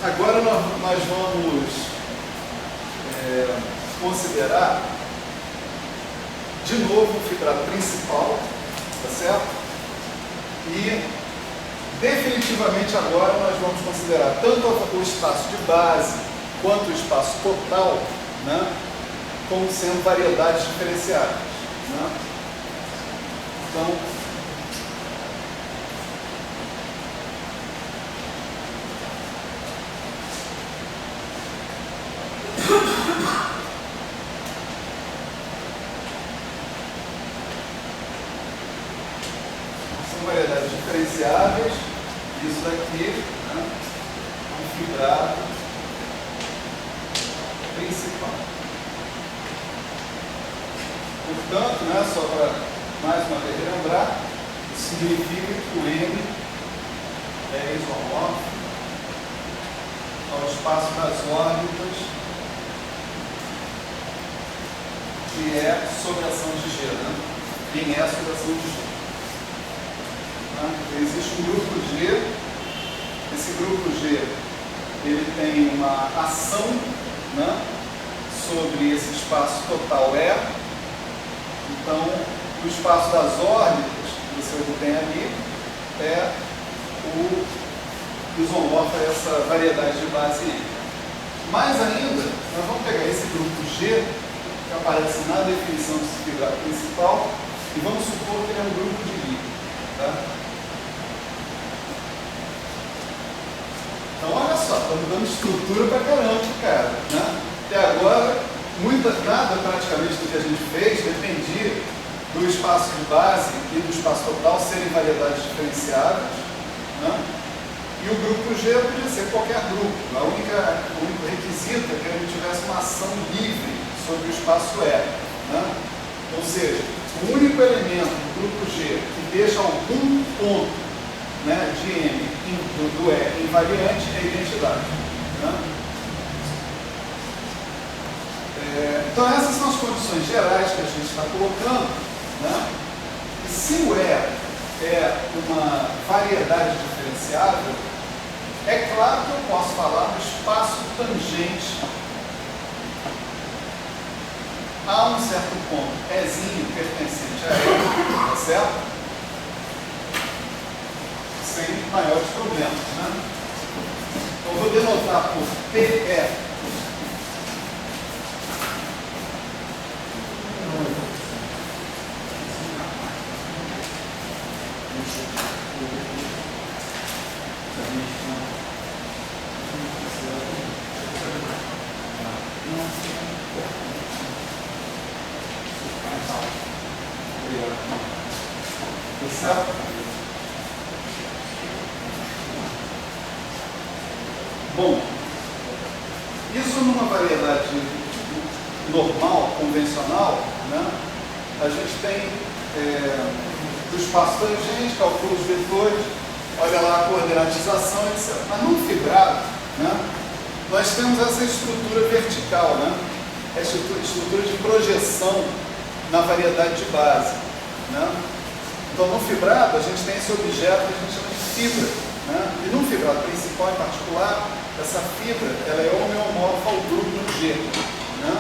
Agora nós vamos considerar de novo o fibrado principal, tá certo? E definitivamente agora nós vamos considerar tanto o espaço de base quanto o espaço total, né, como sendo variedades diferenciadas, né? Então, são variedades diferenciáveis. Isso daqui, né, é um fibrado principal. Portanto, né, só para mais uma vez lembrar, isso significa que o M é isomórfico ao espaço das órbitas que é sobre ação de G, né? Quem é sobre ação de G? Existe um grupo G, esse grupo G ele tem uma ação, né, sobre esse espaço total E. Então, o espaço das órbitas que você obtém ali é o isomorfo, essa variedade de base M. Mais ainda, nós vamos pegar esse grupo G, que aparece na definição desse fibrado principal, e vamos supor que ele é um grupo de Lie. Tá? Então, olha só, estamos dando estrutura pra caramba, cara, né? Até agora, nada praticamente do que a gente fez dependia do espaço de base e do espaço total serem variedades diferenciadas, né? E o grupo G podia ser qualquer grupo. O único requisito é que a gente tivesse uma ação livre sobre o espaço E, né? Ou seja, o único elemento do grupo G que deixa algum ponto, né, de M do E invariante é a identidade, né? Então essas são as condições gerais que a gente está colocando, né? E se o E é uma variedade diferenciável, é claro que eu posso falar do espaço tangente a um certo ponto Ezinho pertencente a E, tá certo? Sem maiores problemas, né? Então, eu vou denotar por PE. Tá certo? Bom, isso numa variedade normal, convencional, né? A gente tem o espaço tangente, calcula os vetores, olha lá a coordenatização, etc. Mas no fibrado, né, nós temos essa estrutura vertical, né? Essa estrutura de projeção na variedade de base, né? Então no fibrado a gente tem esse objeto que a gente chama de fibra, né? E no fibrado principal em particular, essa fibra ela é homeomorfa ao grupo G, né?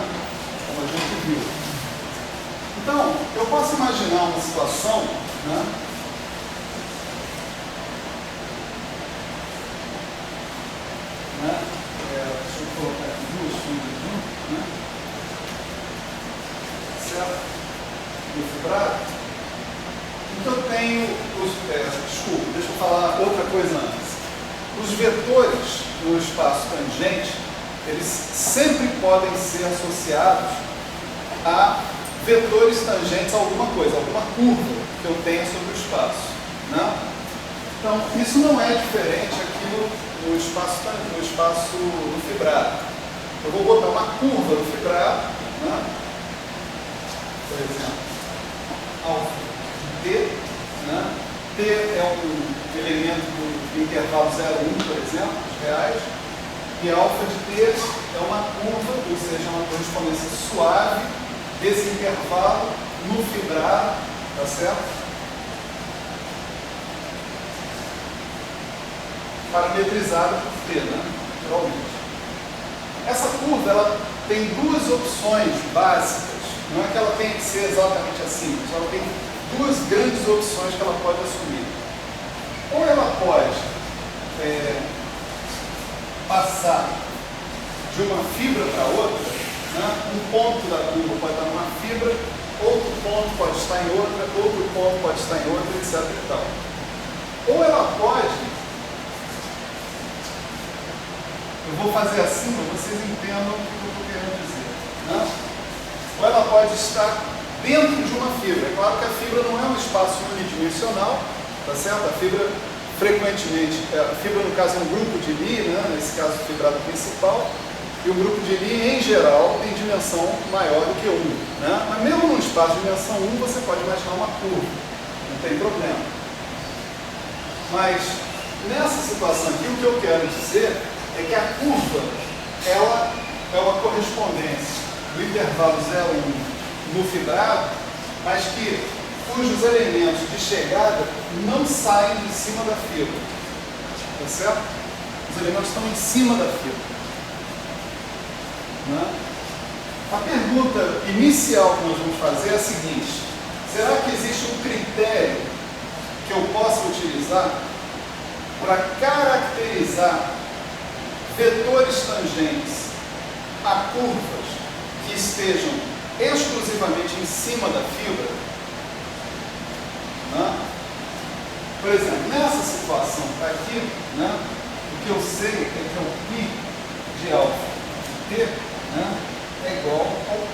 Como a gente viu. Então, eu posso imaginar uma situação, né? Deixa eu colocar aqui duas fibras juntas, né? Certo? No fibrado. Então eu tenho desculpa, deixa eu falar outra coisa antes. Os vetores no espaço tangente, eles sempre podem ser associados a vetores tangentes a alguma coisa, alguma curva que eu tenha sobre o espaço, né? Então, isso não é diferente aqui no espaço no fibrado. Eu vou botar uma curva no fibrado, né? Por exemplo, alfa T, né? T é um elemento do intervalo 0,1, por exemplo, dos reais, e alfa de T é uma curva, ou seja, uma correspondência suave desse intervalo no fibrado, tá certo? Parametrizada por T, né? naturalmente. Essa curva ela tem duas opções básicas, não é que ela tenha que ser exatamente assim, mas ela tem duas grandes opções que ela pode assumir. Ou ela pode passar de uma fibra para outra, né? Um ponto da curva pode estar numa fibra, outro ponto pode estar em outra, outro ponto pode estar em outra, etc. e tal. Ou ela pode, eu vou fazer assim para vocês entendam o que eu estou querendo dizer, né? Ou ela pode estar dentro de uma fibra. É claro que a fibra não é um espaço unidimensional, tá certo? A fibra frequentemente, a fibra no caso é um grupo de Lie, né? Nesse caso o fibrado principal, e o grupo de Lie em geral tem dimensão maior do que 1, né? Mas mesmo num espaço de dimensão 1 você pode imaginar uma curva, não tem problema. Mas nessa situação aqui o que eu quero dizer é que a curva ela é uma correspondência do intervalo 0 e 1 no fibrado, mas cujos elementos de chegada não saem de cima da fibra, tá certo? Os elementos estão em cima da fibra, né? A pergunta inicial que nós vamos fazer é a seguinte: será que existe um critério que eu possa utilizar para caracterizar vetores tangentes a curvas que estejam exclusivamente em cima da fibra? Né? Por exemplo, nessa situação aqui, né, o que eu sei é que o π de alfa de t, né, é igual ao P.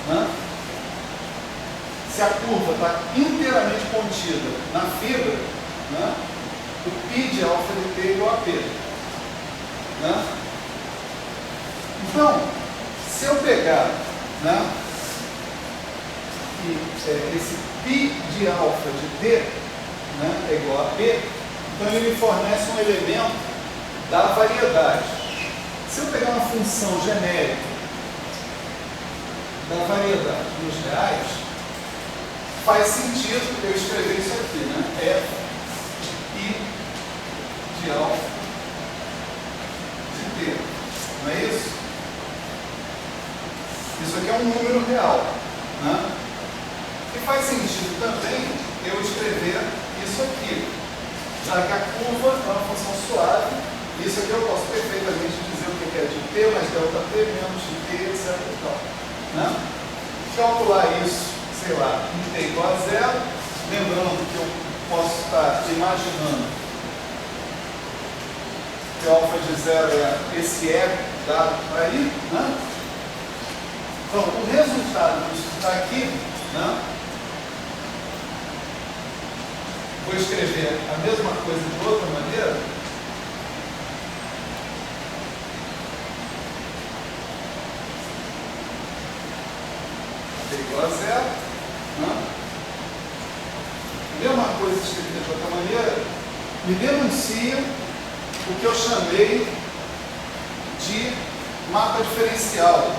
Né? Se a curva está inteiramente contida na fibra, né, o π de alfa de t é igual a P. Né? Então, se eu pegar, né, esse π de alfa de t, né, é igual a P, então ele me fornece um elemento da variedade. Se eu pegar uma função genérica da variedade nos reais, faz sentido eu escrever isso aqui, né? F π de alfa de t. Não é isso? Isso aqui é um número real, né? E faz sentido também eu escrever isso aqui, já que a curva é uma função suave. Isso aqui eu posso perfeitamente dizer o que é de t mais delta t menos de t, etc. E tal, né? Calcular isso, sei lá, em t igual a 0, lembrando que eu posso estar imaginando que o alfa de 0 é esse ego dado para aí, né? Então, o resultado disso está aqui, né? Vou escrever a mesma coisa de outra maneira. T igual a 0. Né? Mesma coisa escrita de outra maneira, me denuncia o que eu chamei de mapa diferencial,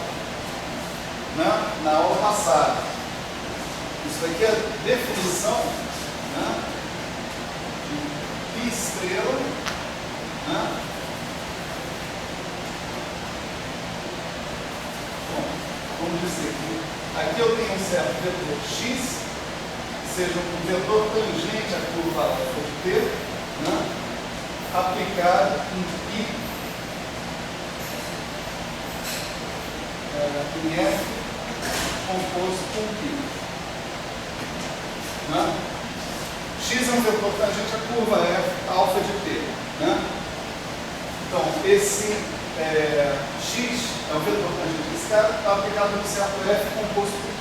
né, na aula passada. Isso aqui é a definição, né, de π estrela, né? Bom, vamos dizer que aqui eu tenho um certo vetor x, seja um vetor tangente à curva alfa de t, né, aplicado em π, em f composto com π. Né? X é um vetor tangente à curva f alfa de t. Né? Então, esse x é um vetor tangente desse cara, está aplicado em um certo f composto por π.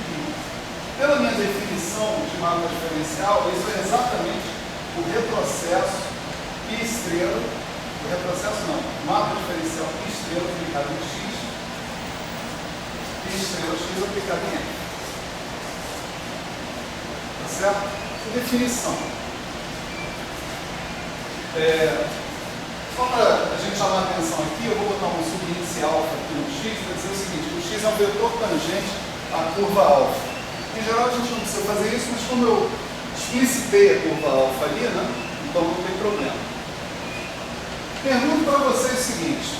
Pela minha definição de mapa diferencial, isso é exatamente o retrocesso π estrela, o retrocesso não, mapa diferencial π estrela aplicado em x, π estrela x aplicado em f. Tá certo? Definição. Só para a gente chamar a atenção aqui, eu vou botar um subíndice alfa aqui no x para dizer o seguinte: o x é um vetor tangente à curva alfa. Em geral a gente não precisa fazer isso, mas como eu explicitei a curva alfa ali, né, então não tem problema. Pergunto para vocês o seguinte: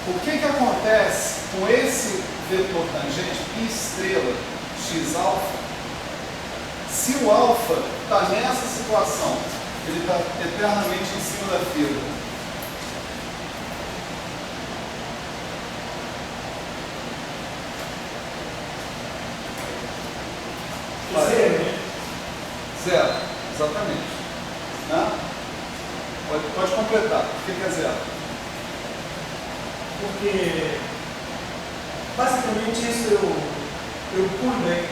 o que acontece com esse vetor tangente π estrela x alfa se o alfa está nessa situação? Ele está eternamente em cima da fibra. Zero, exatamente. Né? Pode completar. Por que é zero? Porque basicamente isso é o pullback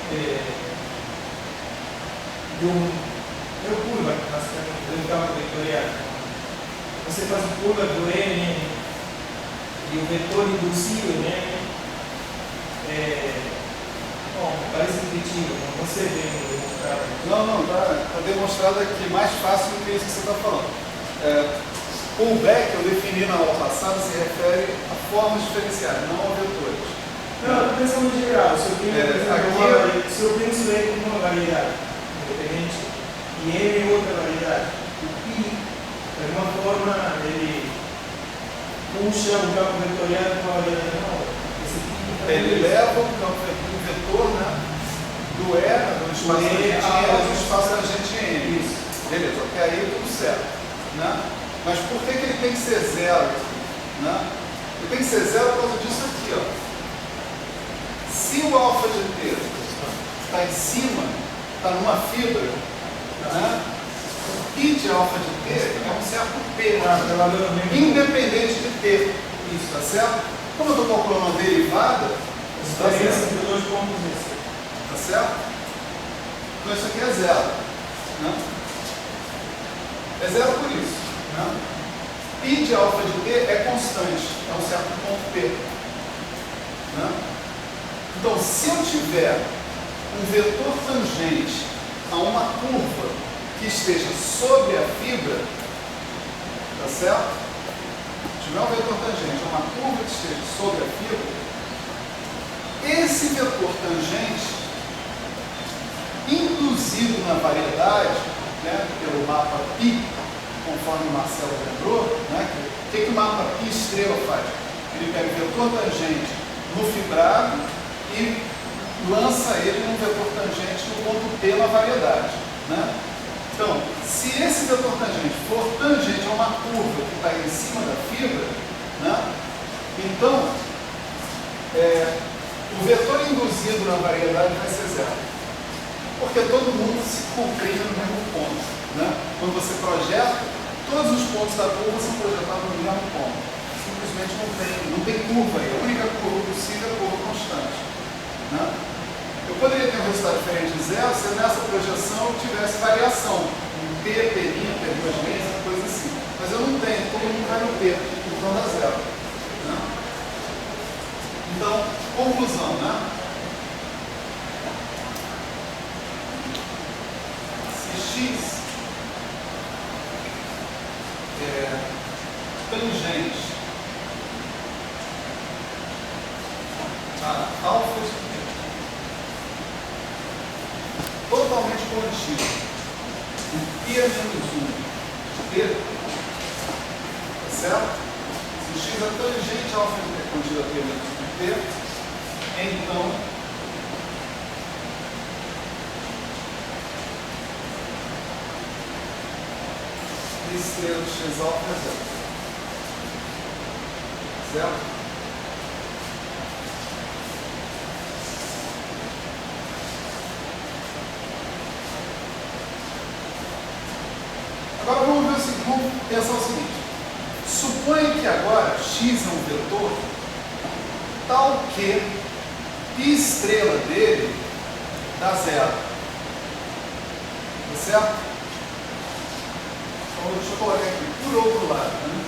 basicamente do campo vetorial. Você faz o pullback do N e o vetor induzido em N. Bom, parece intuitivo, não você vê demonstrado. Não, está demonstrado aqui, mais fácil do que isso que você está falando. Pullback, eu defini na aula passada, se refere a formas diferenciais, não a vetores. Não, pensando em geral, se eu penso ele como uma variedade independente e N é outra variedade, o π, de alguma forma, ele puxa o campo vetorial para uma variedade nova. Ele leva o campo vetor, né, do E, do espaço tangente ao espaço tangente N. Isso. Beleza, até aí tudo certo. Né? Mas por que ele tem que ser zero? Né? Ele tem que ser zero por causa disso aqui. Ó. Se o alfa de t está em cima, está numa fibra, né? O π de alfa de t é um certo P, independente de t. Isso, tá certo? Como eu estou calculando uma derivada, a diferença entre dois pontos esse. Tá certo? Então isso aqui é zero. Né? É zero por isso. Né? π de alfa de t é constante, é um certo ponto P. Né? Então, se eu tiver um vetor tangente a uma curva que esteja sobre a fibra, tá certo? Se tiver um vetor tangente a uma curva que esteja sobre a fibra, esse vetor tangente induzido na variedade, né, pelo mapa π, conforme o Marcelo lembrou, né, o que o mapa π estrela faz? Ele pega o vetor tangente no fibrado e lança ele num vetor tangente no ponto P na variedade. Né? Então, se esse vetor tangente for tangente a uma curva que está em cima da fibra, né, então o vetor induzido na variedade vai ser zero. Porque todo mundo se comprime no mesmo ponto. Né? Quando você projeta, todos os pontos da curva são projetados no mesmo ponto. Simplesmente não tem curva aí. A única curva possível é a curva constante. Né? Eu poderia ter um resultado diferente de zero se nessa projeção eu tivesse variação. Um P, P', P2 linhas, coisa assim. Mas eu não tenho, todo mundo vai no P, então dá zero. Né? Então, conclusão, né? Se x é tangente a alfa de t totalmente contínuo, o π é menos 1 de t, tá certo? Se x é tangente a alfa de t contínuo a p menos 1 de t, então estrela de x alfa é zero. Certo? Agora vamos pensar o seguinte. Suponha que agora x é um vetor tal que π estrela dele dá zero. Tá certo? Então, deixa eu colocar aqui por outro lado. Né?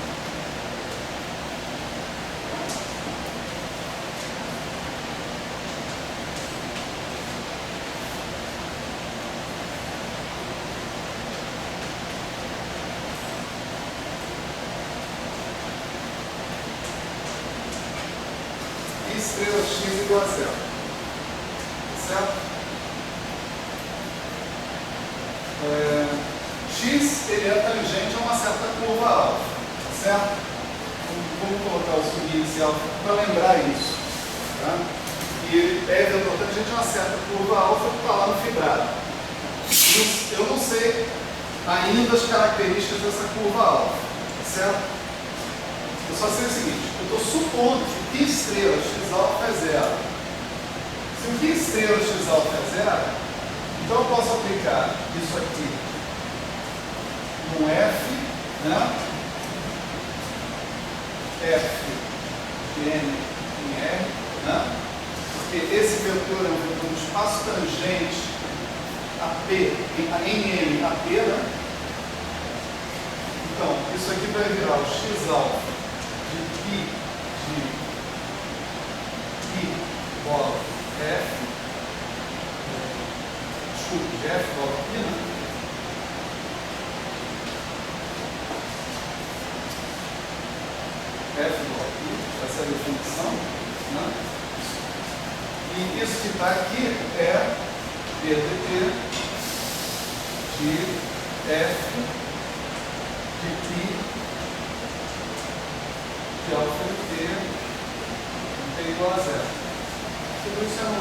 Estrela x igual a zero. Certo? X ele é tangente a uma certa curva alfa. Certo? vamos colocar o subinicial para lembrar isso. Tá? E é importante a gente uma certa curva alfa que está lá no fibrado. Eu não sei ainda as características dessa curva alfa, certo? Eu só sei o seguinte, eu estou supondo que o estrela x alfa é zero. Se o Q estrela x alfa é zero, então eu posso aplicar isso aqui no F, né? F de N em R, né? Porque esse vetor é um vetor do espaço tangente a P, em M a P, né? Então, isso aqui vai virar o x alfa de π bola F, desculpe, de F bola π, né? F bola π, essa é a definição, né? E isso que está aqui é PdT de F de π de alfa de T igual a zero. Tudo isso é no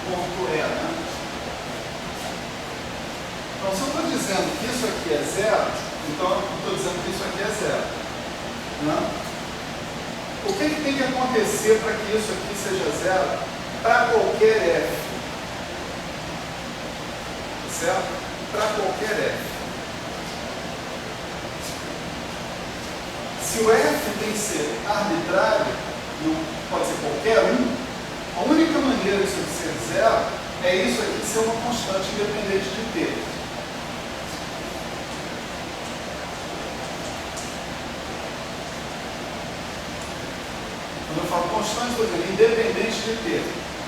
ponto E, né? Então, se eu estou dizendo que isso aqui é zero, então eu estou dizendo que isso aqui é zero. Né? O que tem que acontecer para que isso aqui seja zero para qualquer F? Certo? Para qualquer F. Se o F tem que ser arbitrário, não pode ser qualquer um, a única maneira disso ser zero é isso aqui ser uma constante independente de T. Quando eu falo constante, estou dizendo independente de T.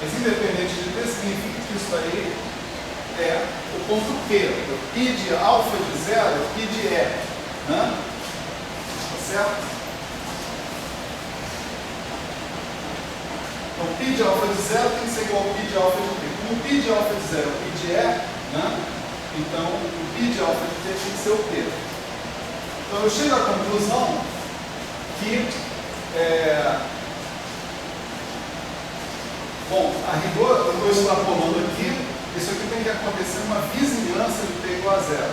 Mas independente de T significa que isso aí é o ponto Q. O π de alfa de zero é o π de E. Né? Tá certo? Então, π de alfa de zero tem que ser igual ao π de alfa de T. Como o π de alfa de zero é o π de E, né? Então o π de alfa de T tem que ser o T. Então eu chego à conclusão que, bom, a rigor, eu estou extrapolando aqui, isso aqui tem que acontecer uma vizinhança de T igual a zero.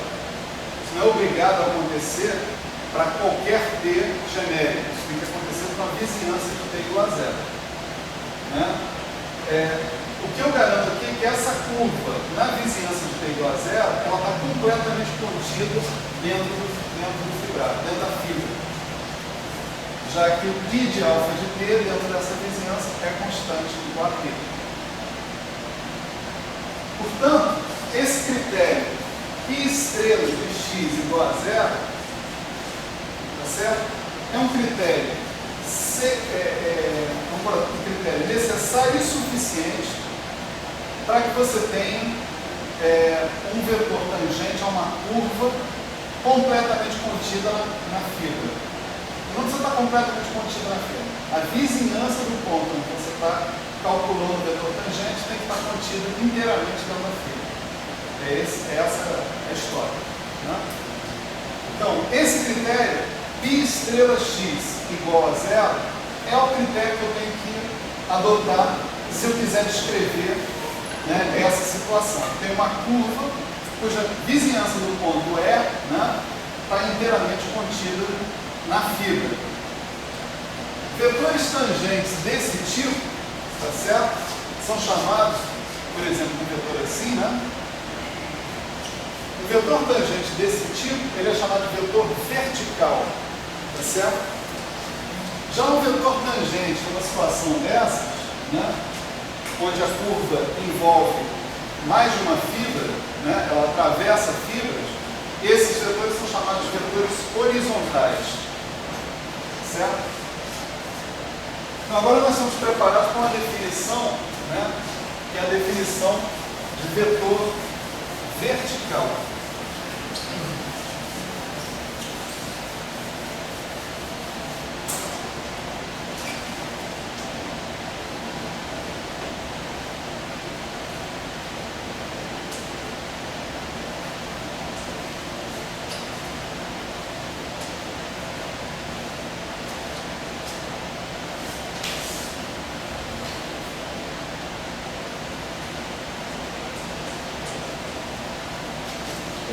Isso não é obrigado a acontecer para qualquer T genérico. Isso tem que acontecer para uma vizinhança de T igual a zero. Né? O que eu garanto aqui é que essa curva na vizinhança de T igual a zero, ela está completamente contida dentro do fibrado, dentro da fibra. Já que o π de alfa de T dentro dessa vizinhança é constante igual a T. Portanto, esse critério π estrela de x igual a zero, tá certo? É um critério necessário e suficiente para que você tenha um vetor tangente a uma curva completamente contida na fibra. Não precisa estar completamente contida na fibra. A vizinhança do ponto onde você está calculando o vetor tangente tem que estar contida inteiramente dentro da fibra. Essa é a história. Né? Então, esse critério, π estrela x igual a zero, é o critério que eu tenho que adotar se eu quiser descrever, né, essa situação. Tem uma curva cuja vizinhança do ponto E, né, está inteiramente contida na fibra. Vetores tangentes desse tipo, tá certo? São chamados, por exemplo, de vetor assim, né? O vetor tangente desse tipo, ele é chamado de vetor vertical, tá certo? Já um vetor tangente numa situação dessas, né, onde a curva envolve mais de uma fibra, né, ela atravessa fibras, esses vetores são chamados de vetores horizontais. Certo? Então, agora nós estamos preparados para uma definição, né, que é a definição de vetor vertical.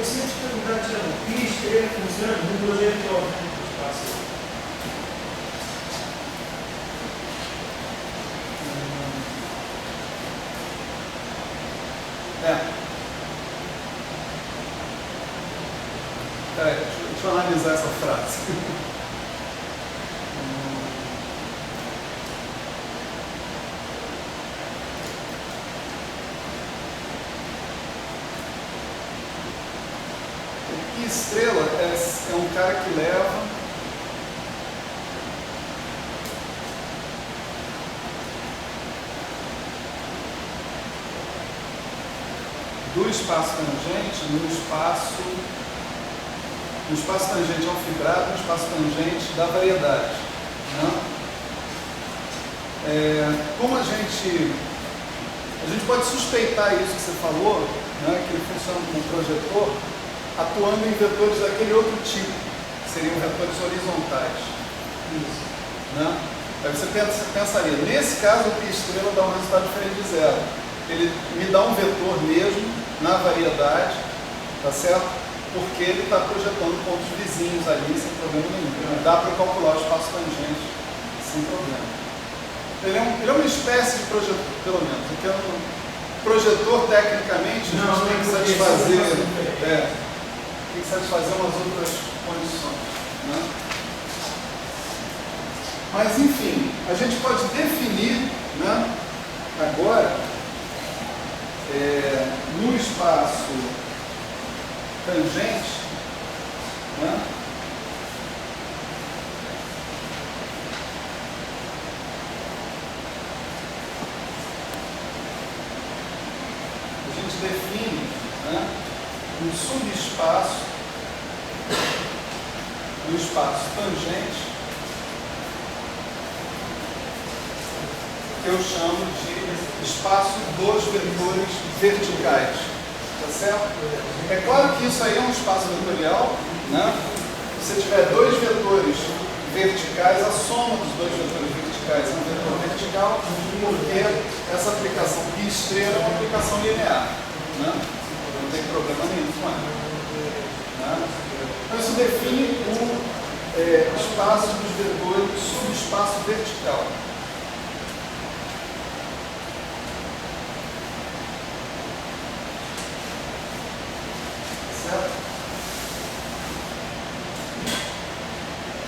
gostaria de perguntar, Tiago, o pi estrela funciona no projetor, né, do espaço? Deixa eu analisar essa frase. E estrela é um cara que leva do espaço tangente no espaço tangente ao fibrado, no espaço tangente da variedade. Né? Como a gente pode suspeitar isso que você falou, né, que ele funciona como projetor, atuando em vetores daquele outro tipo, que seriam vetores horizontais. Isso. Né? Aí você pensaria, nesse caso o pi-estrela dá um resultado diferente de zero. Ele me dá um vetor mesmo na variedade, tá certo? Porque ele está projetando pontos vizinhos ali sem problema nenhum. Dá para calcular o espaço tangente sem problema. Ele é uma espécie de projetor, pelo menos. Porque um projetor, tecnicamente, a gente tem que satisfazer. Tem que satisfazer umas outras condições. Né? Mas, enfim, a gente pode definir, né, agora, no espaço tangente, né, a gente define, né, um subespaço no espaço tangente que eu chamo de espaço dos vetores verticais. Tá certo? É claro que isso aí é um espaço vetorial, né? Se você tiver dois vetores verticais, a soma dos dois vetores verticais é um vetor vertical, porque essa aplicação pi-estrela é uma aplicação linear. Né? Não tem problema nenhum com ela. Né? Então isso define o espaço dos vetores subespaço vertical.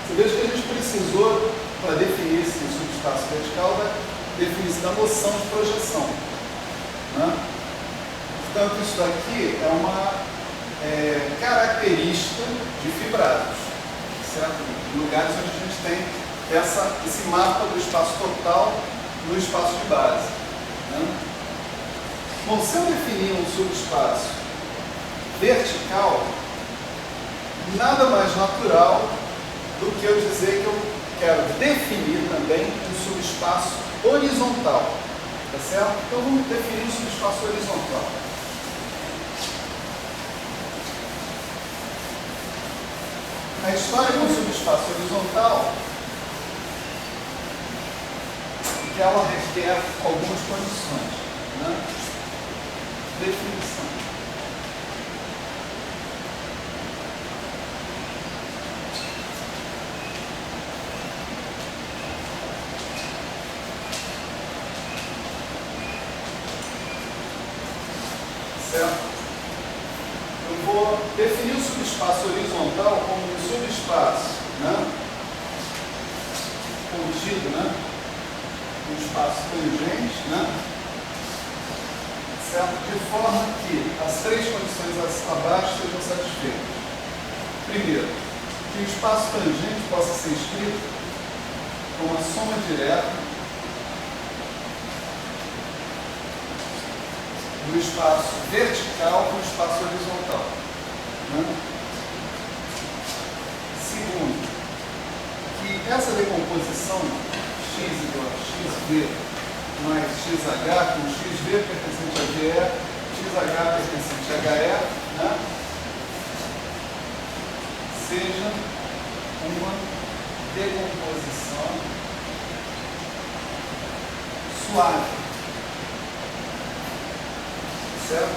Você veja que a gente precisou, para definir esse subespaço vertical, da noção de projeção. Né? Portanto, isso daqui é uma característica de fibrados, certo? Em lugares onde a gente tem esse mapa do espaço total no espaço de base. Né? Bom, se eu definir um subespaço vertical, nada mais natural do que eu dizer que eu quero definir também um subespaço horizontal. Tá certo? Então vamos definir um subespaço horizontal. A história com o subespaço horizontal é que ela requer algumas condições. Né? Definição. Eu vou definir o subespaço horizontal como um subespaço, né, contido, né, um espaço tangente, né, certo? De forma que as três condições abaixo sejam satisfeitas. Primeiro, que o espaço tangente possa ser escrito como uma soma direta do espaço vertical com o espaço horizontal. Né? Segundo, que essa decomposição x igual a xv mais xh, com xv pertencente a VE, xh pertencente a HE, né? Seja uma decomposição suave. Certo?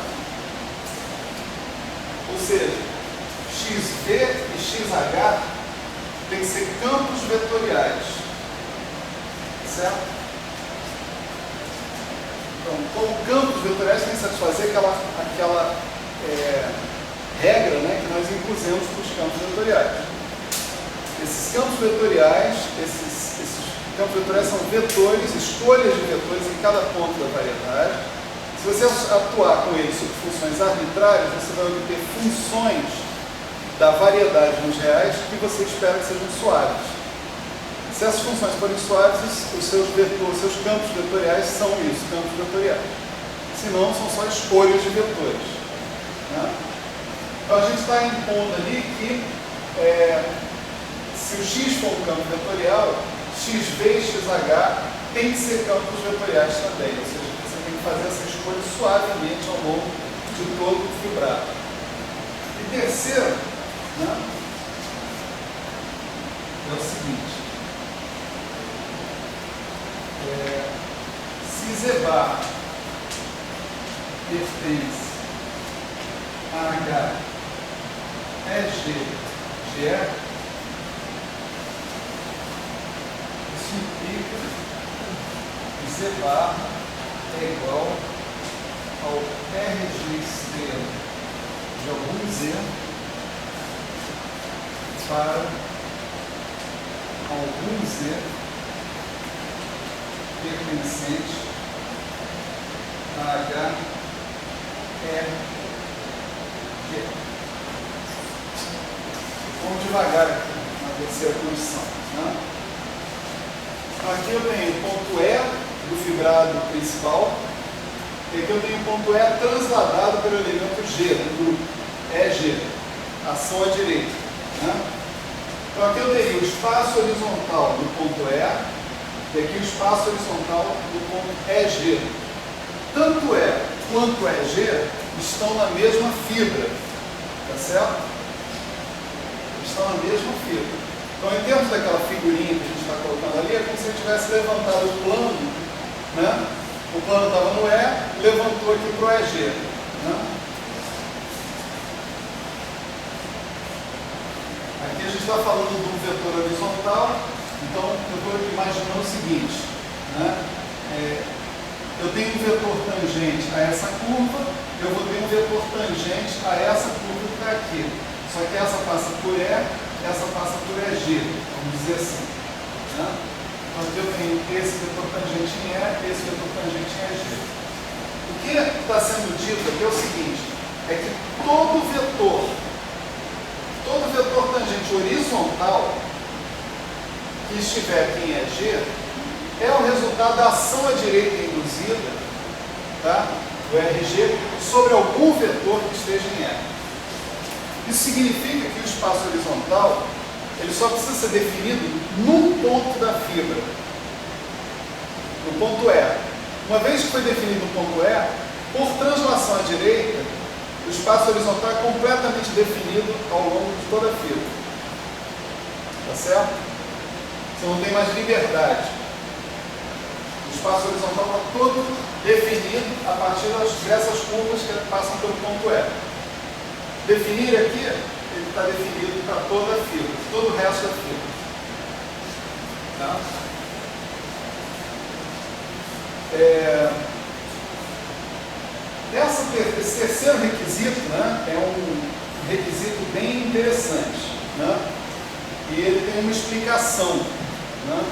Ou seja, XV e XH tem que ser campos vetoriais. Certo? Então, como campos vetoriais tem que satisfazer aquela regra, né, que nós impusemos para os campos vetoriais. Esses campos vetoriais, esses campos vetoriais são vetores, escolhas de vetores em cada ponto da variedade. Se você atuar com eles sobre funções arbitrárias, você vai obter funções da variedade nos reais que você espera que sejam suaves. Se essas funções forem suaves, os seus campos vetoriais são isso, campos vetoriais. Se não, são só escolhas de vetores. Né? Então a gente está impondo ali que se o x for um campo vetorial, xv e xh tem que ser campos vetoriais também. Ou seja, você tem que fazer essa escolha suavemente ao longo de todo o fibrado. E terceiro, né, é o seguinte. Se Z bar pertence a H, G, GE, isso implica que Z bar é igual ao RG estrela de algum Z para algum Z pertencente a H, G. Vamos devagar aqui na terceira condição. Né? Aqui eu tenho o ponto E do fibrado principal, e aqui eu tenho o ponto E transladado pelo elemento G do grupo, EG, ação à direita. Né? Então aqui eu teria o espaço horizontal do ponto E, e aqui o espaço horizontal do ponto EG. Tanto E quanto EG estão na mesma fibra, tá certo? Estão na mesma fibra. Então, em termos daquela figurinha que a gente está colocando ali, é como se ele tivesse levantado o plano, né? O plano estava no E, levantou aqui para o EG. Né? Aqui a gente está falando de um vetor horizontal, então eu estou imaginando o seguinte, né? Eu tenho um vetor tangente a essa curva, eu vou ter um vetor tangente a essa curva que está aqui. Só que essa passa por E, essa passa por EG, vamos dizer assim. Né? Então aqui eu tenho esse vetor tangente em E, esse vetor tangente em EG. O que está sendo dito aqui é o seguinte, é que todo vetor tangente horizontal que estiver aqui em EG é o resultado da ação à direita induzida, tá, do RG sobre algum vetor que esteja em E. Isso significa que o espaço horizontal ele só precisa ser definido num ponto da fibra, no ponto E. Uma vez que foi definido o ponto E, por translação à direita, o espaço horizontal é completamente definido ao longo de toda a fibra. Tá certo? Você não tem mais liberdade. O espaço horizontal está todo definido a partir dessas curvas que passam pelo ponto E. Definir aqui, ele está definido para toda a fibra, todo o resto da fibra. Tá? Esse terceiro requisito, né, é um requisito bem interessante, né, e ele tem uma explicação, né,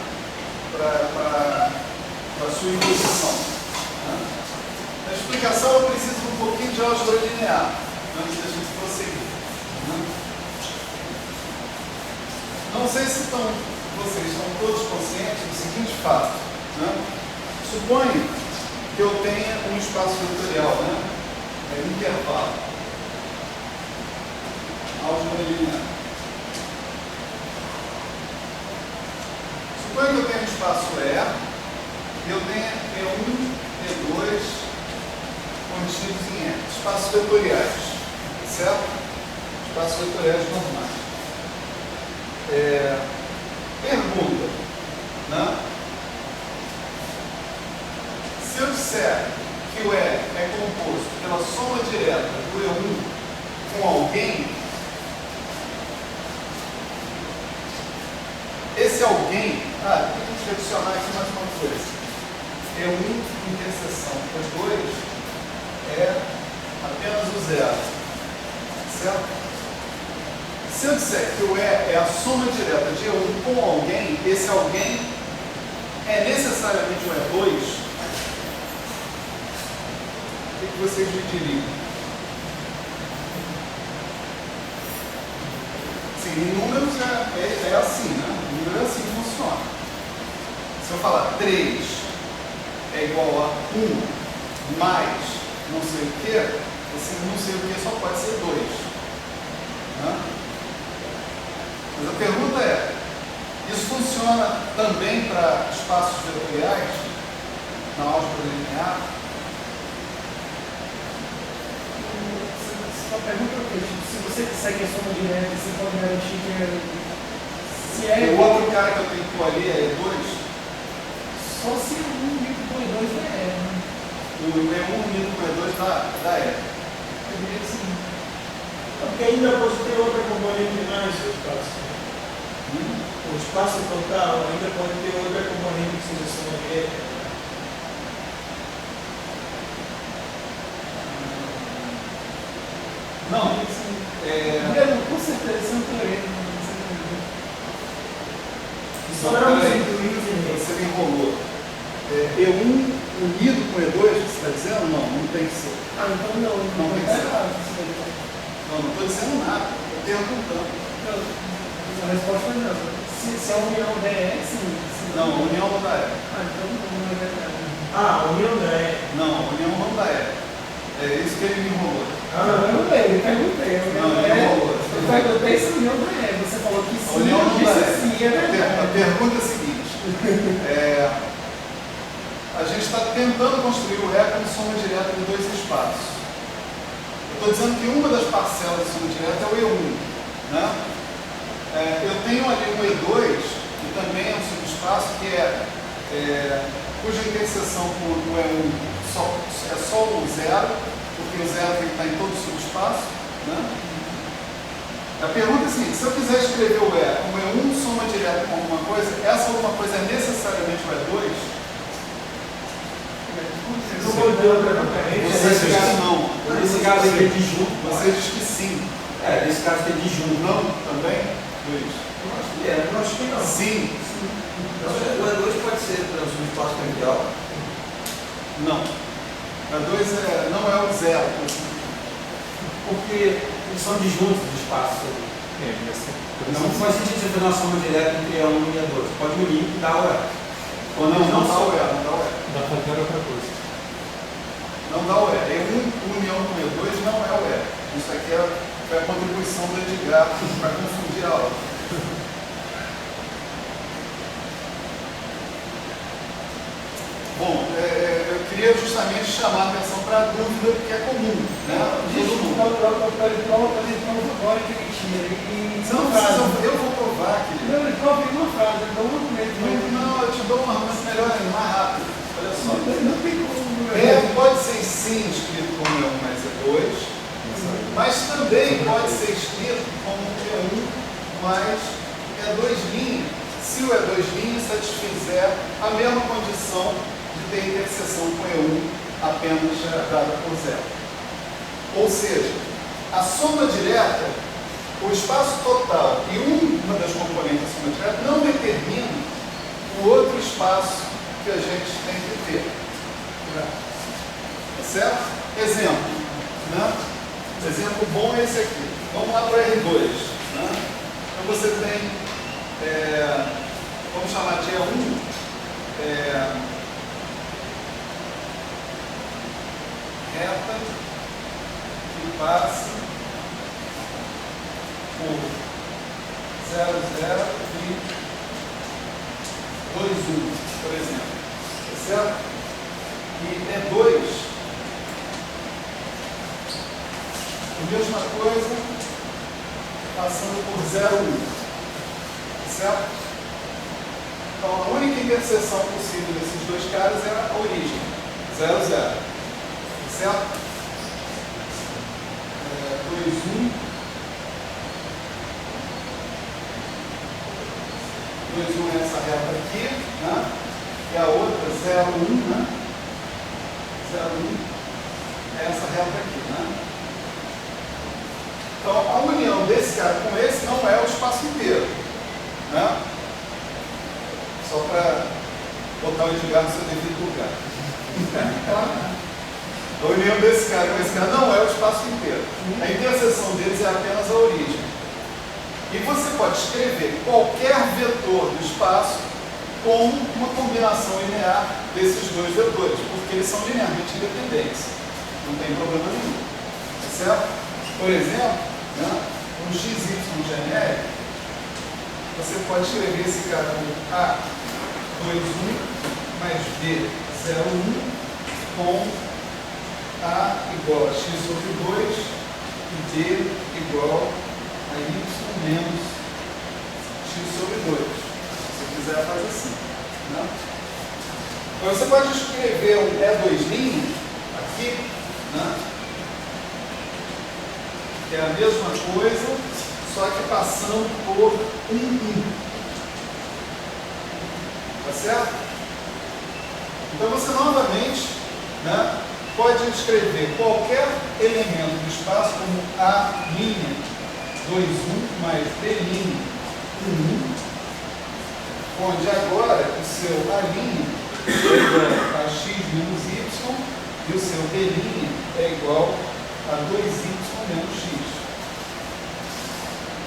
para a sua imposição. Né. A explicação eu preciso de um pouquinho de álgebra linear, antes da gente prosseguir. Né. Não sei se vocês estão todos conscientes do seguinte fato. Né. Suponha que eu tenha um espaço vetorial, né? Intervalo. Álgebra linear. Suponha que eu tenha um espaço E, eu tenha E1, E2 contidos em E. Espaços vetoriais. Certo? Espaços vetoriais normais. Pergunta. Né? Se eu disser que o E é composto pela soma direta do E1 com alguém, esse alguém, tem que adicionar aqui mais uma coisa. E1 interseção E2 é apenas o zero, certo? Se eu disser que o E é a soma direta de E1 com alguém, esse alguém é necessariamente o E2, o que vocês me diriam? Sim, em números é assim, né? Em números é assim que funciona. Se eu falar 3 é igual a 1 mais não sei o que, esse não sei o que só pode ser 2. Né? Mas a pergunta é, isso funciona também para espaços vetoriais na álgebra linear? Só pergunta o quê? Se você segue a soma direta, você pode garantir que O outro cara que eu tenho que pôr ali é E2? Só se o 1 unido com E2 não é, né? O E1 unido com E2 dá E. Eu diria que sim. Porque ainda pode ter outra componente mais o espaço. O espaço total ainda pode ter outra componente que seja soma direta. Não. Com certeza, isso é um teorema. Você me enrolou. E1 unido com E2, você está dizendo? Não tem que ser. Então não tem que ser. Não estou dizendo nada. Estou perguntando. A resposta é não. Se a união der E, sim. Não, a união não dá E. Então não é verdade. A união da E. Não, a união não dá E. É isso que ele me enrolou. Eu perguntei. Eu perguntei se a união da E. Você falou que sim. A união não dá E. Sim, é verdade. A pergunta é a seguinte. A gente está tentando construir o E como soma direta de dois espaços. Eu estou dizendo que uma das parcelas de soma direta é o E1. Né? Eu tenho ali um E2, que também é um subespaço, que cuja interseção com o E1 é só o zero, porque o zero tem que estar em todo o subespaço. Né? A pergunta é a seguinte: se eu quiser escrever o E como E1 soma direta com alguma coisa, essa alguma coisa é necessariamente o E2? Você diz que não. Nesse caso ele é disjunto. Você diz que sim. Nesse caso tem disjunto. Não? Também? Luiz? Eu acho que é, eu acho que não. Sim. Então, o E2 pode ser um subespaço trivial. Não. E2 não é o zero. Porque eles são disjuntos do espaço. Não faz sentido você fazer uma soma direta entre E1 e E2. Você pode unir e dar o E. Ou não dá o E, não dá o E. Dá para fazer outra coisa. Não dá o E. E1 união com E2 não é o E. Isso aqui foi a contribuição do Edgar para confundir a aula. Bom, eu queria justamente chamar a atenção para a dúvida que é comum, né? Todo mundo. Ele prova agora que mentira. Não precisa, eu vou provar, querido. Não, ele prova em uma frase, ele dá um argumento. Não, eu te dou um argumento melhor, mais rápido. Olha só. Não tem como. E pode ser sim escrito como E1 mais E2, mas também pode ser escrito como E1 mais E2', se o E2' satisfizer a mesma condição de ter interseção com E1 apenas dada por zero. Ou seja, a soma direta, o espaço total e uma das componentes da soma direta não determina o outro espaço que a gente tem que ter. Tá certo? Exemplo. Né? Exemplo bom é esse aqui. Vamos lá para R2. Né? Então você tem, vamos chamar de E1, reta que passa por 0, 0 e 2, 1, por exemplo. Tá certo? E E2, a mesma coisa, passando por 0, 1. Tá certo? Então a única interseção possível desses dois caras era a origem, 0, 0. Certo? 2, 1, 2, 1 é essa reta aqui, né? E a outra, 0, 1, né? 0, 1 é essa reta aqui, né? Então, a união desse cara com esse não é o espaço inteiro, né? Só para botar o Edgar no seu devido lugar. A união desse cara com esse cara não é o espaço inteiro. A interseção deles é apenas a origem. E você pode escrever qualquer vetor do espaço como uma combinação linear desses dois vetores, porque eles são linearmente independentes. Não tem problema nenhum. Tá certo? Por exemplo, né, um XY genérico, você pode escrever esse cara como A2, 1 mais B0, 1 com A igual a x sobre 2 e D igual a y menos x sobre 2. Se você quiser, faz assim. Né? Então, você pode escrever um E2' aqui, né? Que é a mesma coisa, só que passando por um. Tá certo? Então, você novamente, né, pode escrever qualquer elemento do espaço como A', 2, 1 mais B', 1, onde agora o seu A' é igual a x menos y e o seu B' é igual a 2y menos x.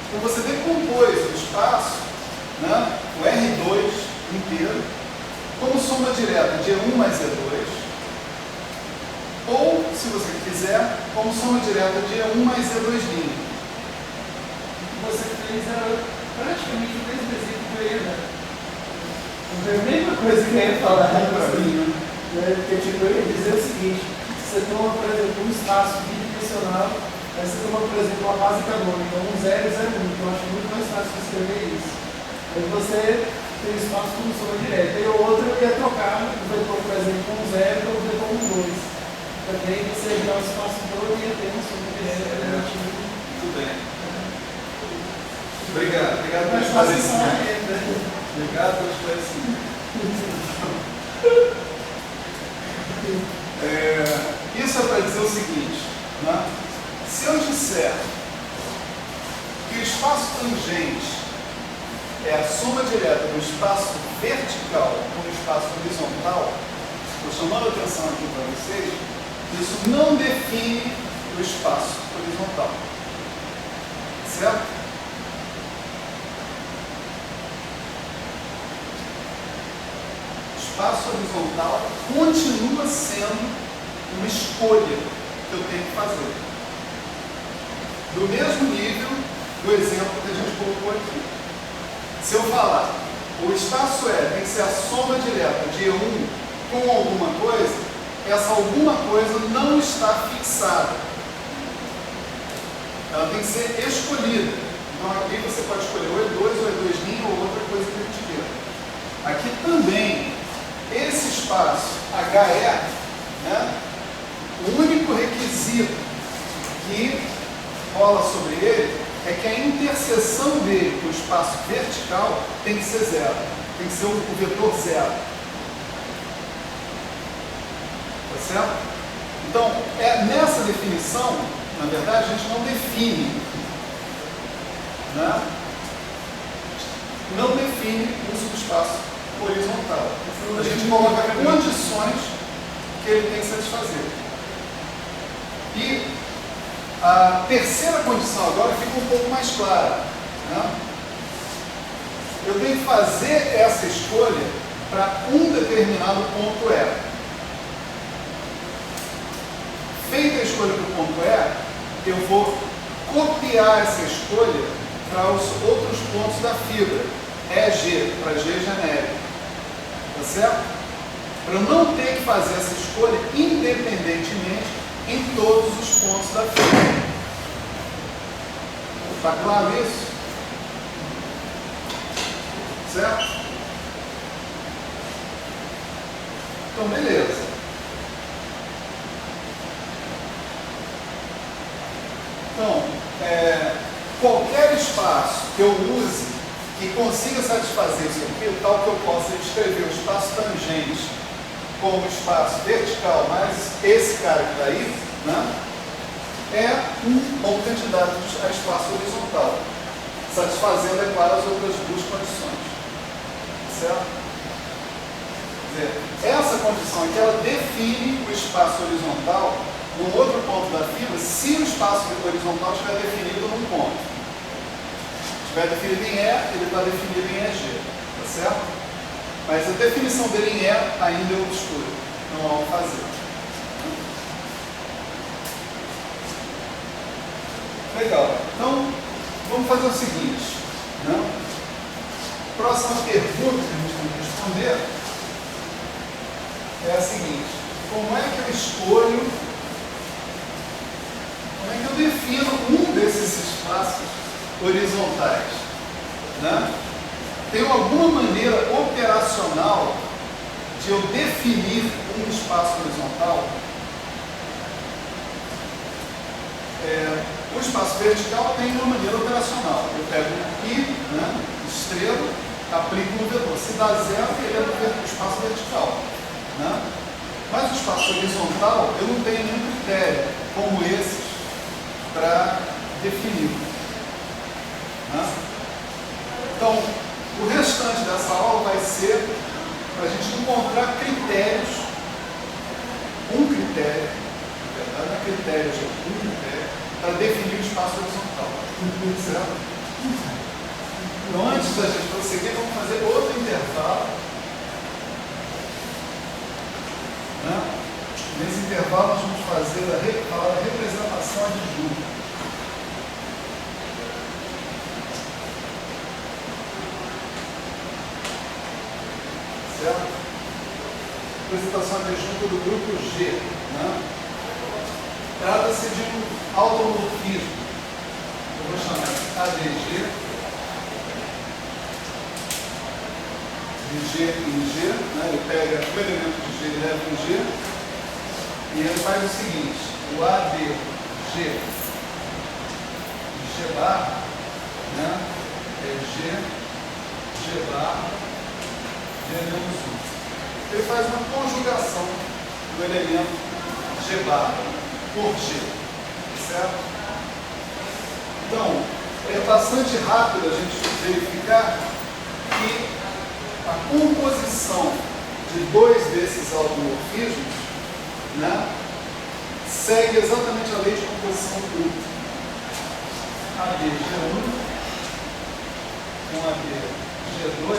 Então você decompôs o espaço, né, o R2 inteiro, como soma direta de E1 mais E2, ou, se você quiser, como soma direta de E1 mais E2'. Você fez praticamente o mesmo exemplo que eu ia dar. Foi a mesma coisa que eu ia falar para mim. Porque tipo, eu ia dizer o seguinte: você toma, por exemplo, um espaço bidimensional, aí você toma, por exemplo, uma base canônica, 1, 0, 0, 1, que eu acho muito mais fácil de escrever isso. Aí você tem um espaço como soma direta. E o outro eu ia trocar o vetor, por exemplo, com 0 pelo vetor com 2. Também você já o espaço todo ia ter uma soma direta relativa. Muito bem. Obrigado pelo esclarecimento. Obrigado pelo esclarecimento. Isso é para dizer o seguinte, né? Se eu disser que o espaço tangente é a soma direta do espaço vertical com o espaço horizontal, estou chamando a atenção aqui para vocês, isso não define o espaço horizontal. Certo? O espaço horizontal continua sendo uma escolha que eu tenho que fazer. Do mesmo nível do exemplo que a gente colocou aqui. Se eu falar, o espaço tem que ser a soma direta de E1 com alguma coisa, essa alguma coisa não está fixada. Ela tem que ser escolhida. Então aqui você pode escolher o E2, o E2' ou outra coisa que a gente queira. Aqui também, esse espaço HE, né, o único requisito que rola sobre ele é que a interseção dele com o espaço vertical tem que ser zero. Tem que ser o vetor zero. Tá certo? Então, nessa definição, na verdade, a gente não define, né? Não define o uso do espaço horizontal. A gente coloca condições que ele tem que satisfazer. E a terceira condição agora fica um pouco mais clara, né? Eu tenho que fazer essa escolha para um determinado ponto E. Feita a escolha para o ponto E, eu vou copiar essa escolha para os outros pontos da fibra. EG, para G genérico. Tá certo? Para eu não ter que fazer essa escolha independentemente em todos os pontos da fibra. Está claro isso? Certo? Então, beleza. Então, qualquer espaço que eu use que consiga satisfazer isso aqui, tal que eu possa descrever o espaço tangente como espaço vertical, mais esse cara que está aí, né, é uma quantidade a espaço horizontal, satisfazendo, é claro, as outras duas condições. Certo? Quer dizer, essa condição aqui, ela define o espaço horizontal num outro ponto da fila, se o espaço horizontal estiver definido num ponto. Estiver definido em E, ele está definido em EG. Tá certo? Mas a definição dele em E ainda é obscura. Não vamos fazer. Legal. Então, vamos fazer o seguinte. Né? Próxima pergunta que a gente tem que responder é a seguinte: como é que eu escolho, como é que eu defino um desses espaços horizontais? Né? Tem alguma maneira operacional de eu definir um espaço horizontal? O espaço vertical tem uma maneira operacional. Eu pego um π, né, estrela, aplico no vetor. Se dá zero, ele é do espaço vertical. Né? Mas o espaço horizontal, eu não tenho nenhum critério como esses para definir. Né? Então, o restante dessa aula vai ser para a gente encontrar critérios, um critério, na verdade não é critério, gente, um critério, para definir o espaço horizontal. Certo? Então, antes da gente prosseguir, vamos fazer outro intervalo. Né? Nesse intervalo, nós vamos fazer a representação adjunta. Certo? Representação adjunta do grupo G. Né? Trata-se de um automorfismo. Eu vou chamar de ADG, de G em G. Né? Ele pega o elemento de G e leva em G. E ele faz o seguinte: o ADG de G bar, né, é G bar de menos 1. Ele faz uma conjugação do elemento G bar por G. Certo? Então, é bastante rápido a gente verificar que a composição de dois desses automorfismos, né, segue exatamente a lei de composição do grupo. ADG1 com ADG2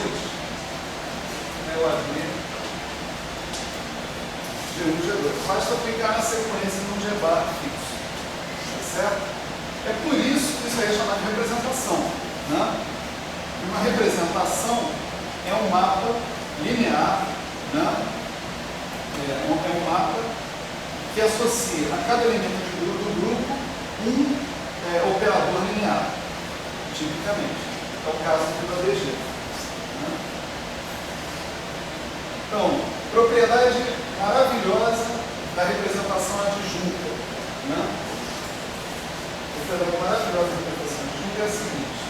é o ADG1, G2. Basta aplicar na sequência num G bar fixo. Tá certo? É por isso que isso aí é chamado de representação. Né? Uma representação é um mapa linear, né? É um mapa que associa a cada elemento do grupo um operador linear, tipicamente. É o caso aqui do ADG. Né? Então, propriedade maravilhosa da representação adjunta. Né? Propriedade maravilhosa da representação adjunta é a seguinte: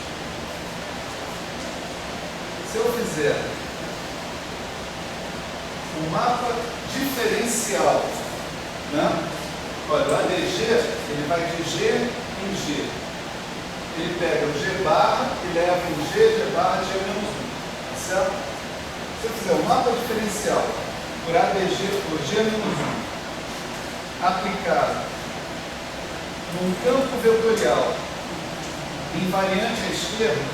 se eu fizer um mapa diferencial, né? Olha, o ADG, ele vai de G em G. Ele pega o G bar e leva em G bar, G menos 1. Tá certo? Se eu fizer um mapa diferencial por ADG, por G menos 1, aplicado num campo vetorial invariante à esquerda,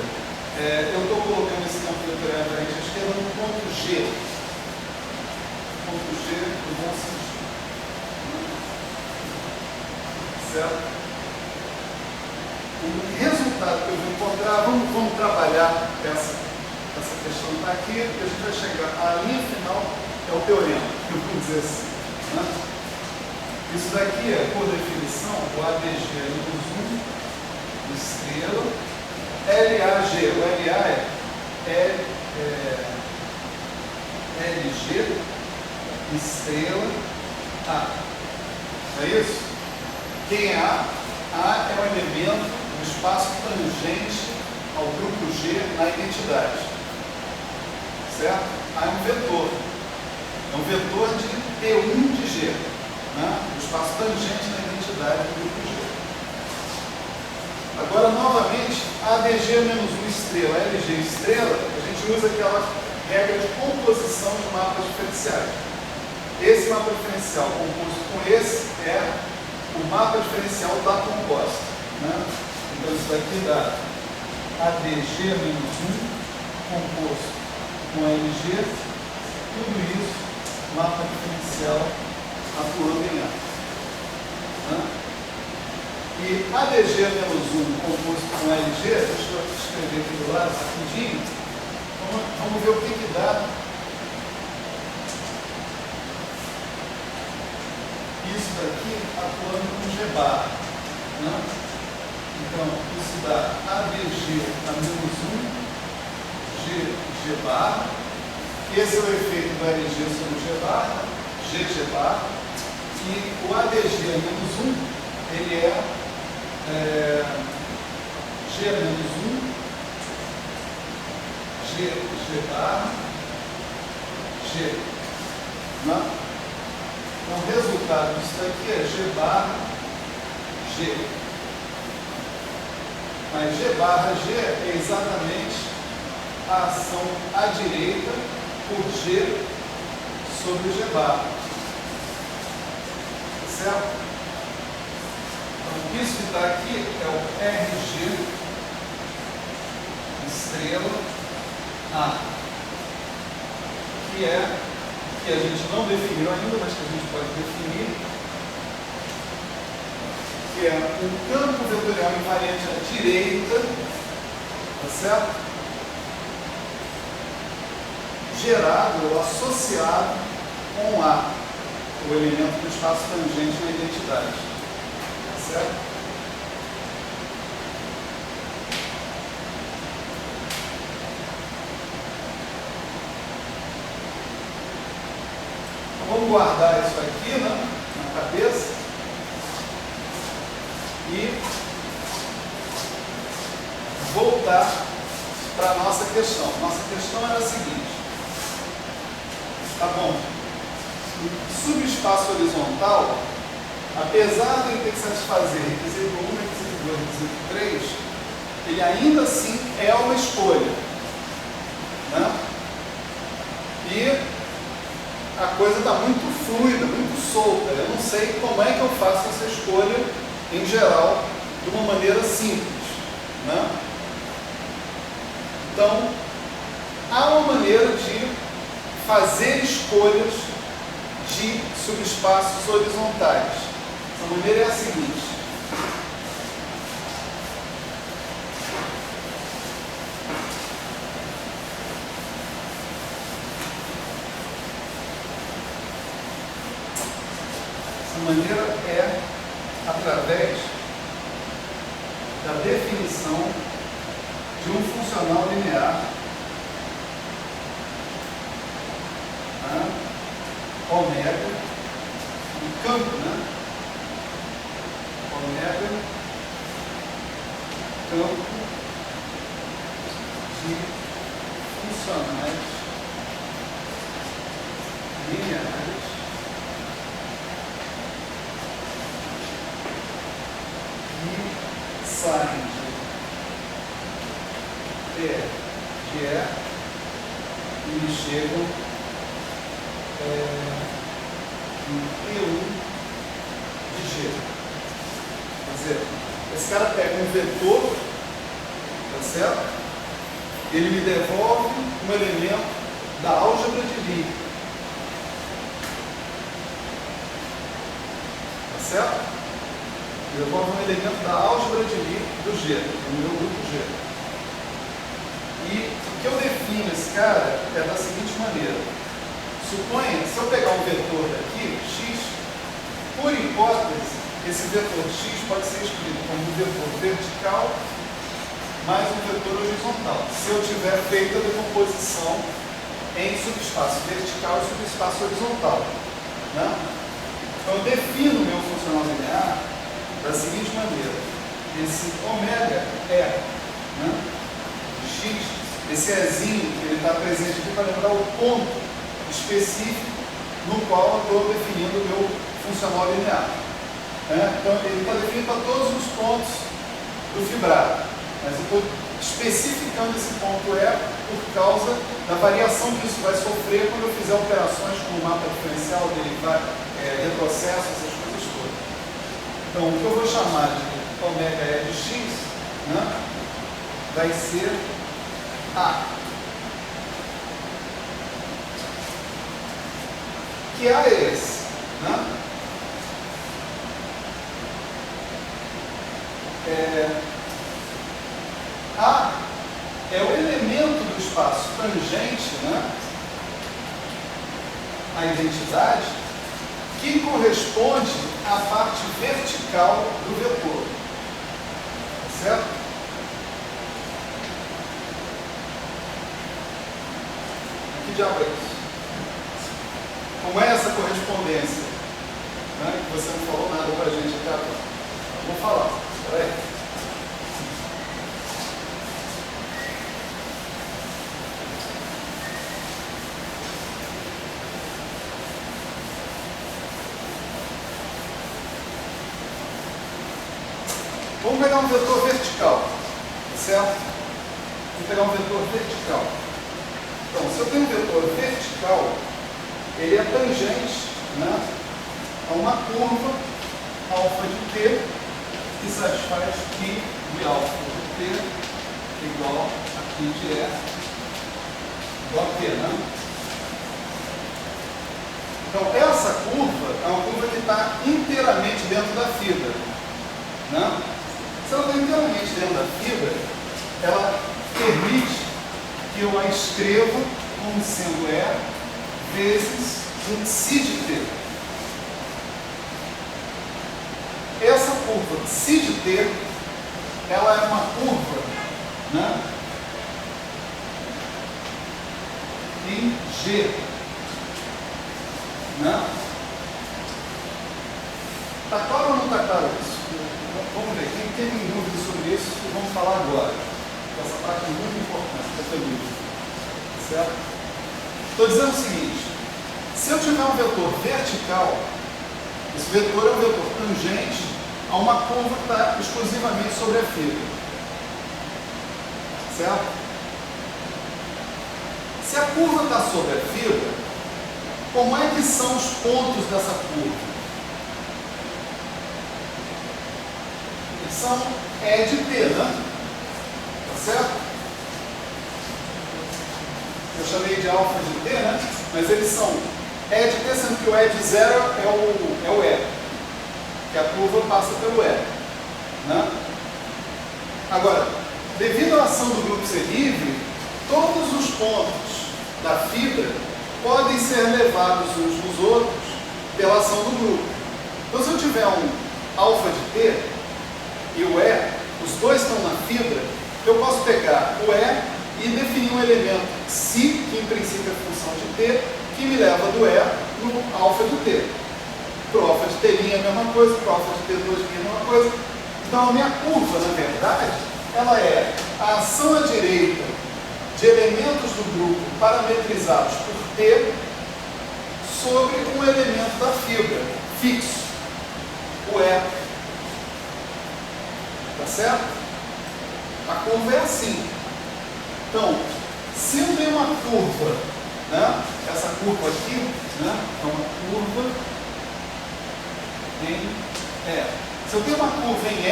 eu estou colocando esse campo vetorial invariante à esquerda no ponto G. Ponto G no bom sentido. Certo? O resultado que eu vou encontrar, vamos trabalhar essa questão que está aqui, e a gente vai chegar. A linha final é o teorema, vamos dizer assim. Né? Isso daqui é, por definição, o ADG menos 1, estrela, LAG. O LA é LG, estrela, A. É isso? Quem é A? A é o elemento do espaço tangente ao grupo G na identidade. Certo? Aí é um vetor. É um vetor de P1 de G. Né? O espaço tangente na identidade do grupo G. Agora, novamente, ADG menos 1 estrela, LG estrela, a gente usa aquela regra de composição de mapas diferenciais. Esse mapa diferencial composto com esse é o mapa diferencial da composta. Né? Então, isso daqui dá ADG menos 1 composto com LG, tudo isso, mapa diferencial atuando em A. Né? E ADG menos 1 composto com LG, deixa eu escrever aqui do lado rapidinho, vamos ver o que dá isso daqui atuando com G bar. Né? Então, isso dá ADG a menos 1, G bar. Esse é o efeito do LG sobre o G bar, G bar. E o ADG a menos 1, ele é G menos 1, G bar, G. Né? Então, o resultado disso daqui é G barra G. Mas G barra G é exatamente a ação à direita por G sobre G barra. Certo? Então, isso que está aqui é o RG estrela A, que a gente não definiu ainda, mas que a gente pode definir, que é um campo vetorial invariante à direita, tá certo? Gerado ou associado com A, o elemento do espaço tangente na identidade, tá certo? Vamos guardar isso aqui, né, na cabeça e voltar para a nossa questão. Nossa questão era a seguinte: tá bom, o subespaço horizontal, apesar de ele ter que satisfazer requisito 1, requisito 2, requisito 3, ele ainda assim é uma escolha. Né? E a coisa está muito fluida, muito solta. Eu não sei como é que eu faço essa escolha, em geral, de uma maneira simples. Né? Então, há uma maneira de fazer escolhas de subespaços horizontais. Essa maneira é a seguinte: essa maneira é através da definição de um funcional linear, né, ômega, um campo, né, ômega, campo de funcionais lineares que saem de P de E e chegam em P1 de G. Quer dizer, esse cara pega um vetor, tá certo? Ele me devolve um elemento da álgebra de Lie. Tá certo? Ele devolve um elemento da álgebra de Lie do G, do meu grupo G. E o que eu defino esse cara é da seguinte maneira: suponha, se eu pegar um vetor daqui, x, por hipótese, esse vetor x pode ser escrito como um vetor vertical mais um vetor horizontal, se eu tiver feito a decomposição em subespaço vertical e subespaço horizontal. Né? Então eu defino o meu funcional linear da seguinte maneira: esse ômega é, né, x, esse Ezinho, ele está presente aqui para lembrar o ponto específico no qual eu estou definindo o meu funcional linear. Então, ele está definido para todos os pontos do fibrado, mas eu estou especificando esse ponto E por causa da variação que isso vai sofrer quando eu fizer operações como mapa diferencial, derivar, retrocesso, essas coisas todas. Então, o que eu vou chamar de ômega E de x, vai ser A. Que A é esse? A é o elemento do espaço tangente, à identidade, que corresponde à parte vertical do vetor. Certo? Que diabo é isso? Como é essa correspondência? Que você não falou nada para a gente até agora. Vou falar. Espera aí. Vamos pegar um vetor vertical, certo? Vamos pegar um vetor vertical. Então, se eu tenho um vetor vertical, ele é tangente a uma curva alfa de t, que satisfaz π de alfa de t igual a π de E igual a t, Então, essa curva é uma curva que está inteiramente dentro da fibra, Se ela está inteiramente dentro da fibra, ela permite que eu a escreva como sendo E vezes um psi de t. Essa curva psi de t, ela é uma curva em G. Está claro ou não está claro isso? Vamos ver, quem tem dúvida sobre isso, vamos falar agora. Essa parte é muito importante, essa dúvida. Certo? Estou dizendo o seguinte, se eu tiver um vetor vertical, esse vetor é um vetor tangente a uma curva que está exclusivamente sobre a fibra. Certo? Se a curva está sobre a fibra, como é que são os pontos dessa curva? São E de t, Tá certo? Eu chamei de alfa de t, Mas eles são E de t, sendo que o E de zero é o E. Que a curva passa pelo E. Agora, devido à ação do grupo ser livre, todos os pontos da fibra podem ser levados uns nos outros pela ação do grupo. Então, se eu tiver um alfa de t e o E, os dois estão na fibra, eu posso pegar o E e definir um elemento ψ, que em princípio é função de t, que me leva do E no alfa de t. Para o alfa de t' é a mesma coisa, para o alfa de t2' é a mesma coisa. Então a minha curva, na verdade, ela é a ação à direita de elementos do grupo parametrizados por t sobre um elemento da fibra, fixo, o E. Tá certo? A curva é assim. Então, se eu tenho uma curva, essa curva aqui, é uma curva em E. Se eu tenho uma curva em E,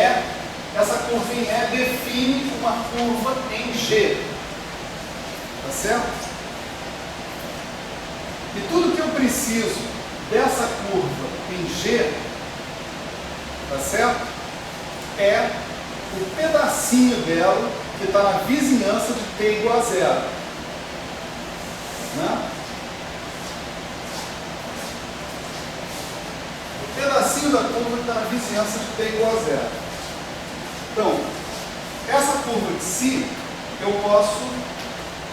essa curva em E define uma curva em G. Tá certo? E tudo que eu preciso dessa curva em G, tá certo? É o pedacinho dela que está na vizinhança de t igual a zero. O pedacinho da curva que está na vizinhança de t igual a zero. Então, essa curva de si, eu posso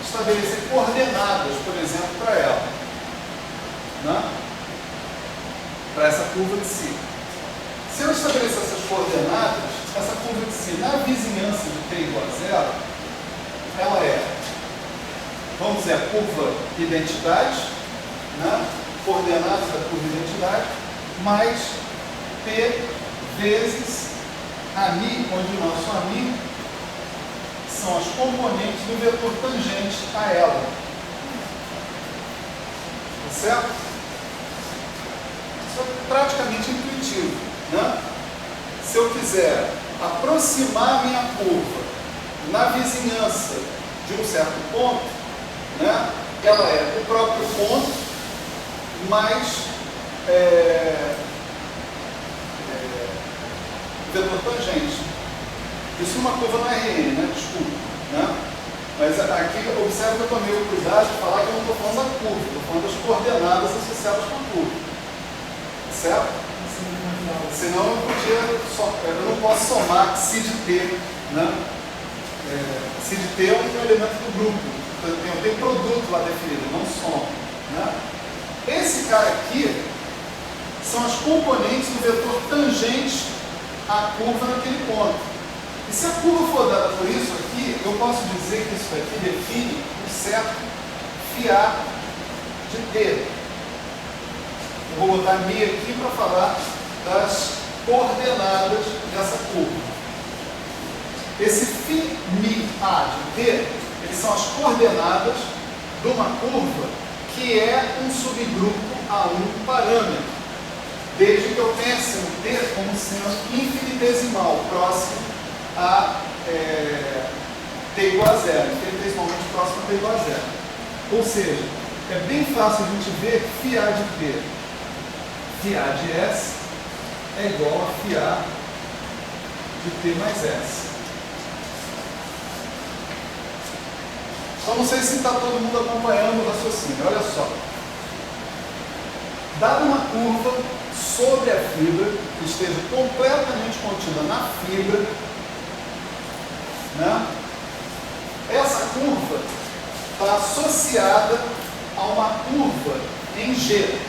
estabelecer coordenadas, por exemplo, para ela. Para essa curva de si. Se eu estabelecer essas coordenadas, essa curva de si na vizinhança de t igual a zero, ela é, vamos dizer, a curva identidade, né? Coordenadas da curva identidade, mais P vezes AMI, onde o nosso AMI são as componentes do vetor tangente a ela. Tá certo? Isso é praticamente intuitivo, né? Se eu quiser aproximar a minha curva na vizinhança de um certo ponto, né? Ela é o próprio ponto mais vetor tangente. Isso numa curva no RN, né? Desculpa. Né? Mas aqui observa que eu tomei o cuidado de falar que eu não estou falando da curva, estou falando das coordenadas associadas com a curva. Certo? Senão eu não posso somar C de T. Né? C de T é um elemento do grupo. Eu tenho produto lá definido, não soma. Né? Esse cara aqui são as componentes do vetor tangente à curva naquele ponto. E se a curva for dada por isso aqui, eu posso dizer que isso aqui define um certo φ de T. Eu vou botar mi aqui para falar das coordenadas dessa curva. Esse φ mi a de T, eles são as coordenadas de uma curva que é um subgrupo a um parâmetro, desde que eu pense no T como sendo infinitesimal, próximo a T igual a zero, infinitesimalmente próximo a T igual a zero. Ou seja, é bem fácil a gente ver que φ de T, φ de S é igual a φ de T mais S. Então não sei se está todo mundo acompanhando o raciocínio. Olha só. Dada uma curva sobre a fibra, que esteja completamente contida na fibra, né? Essa curva está associada a uma curva em G.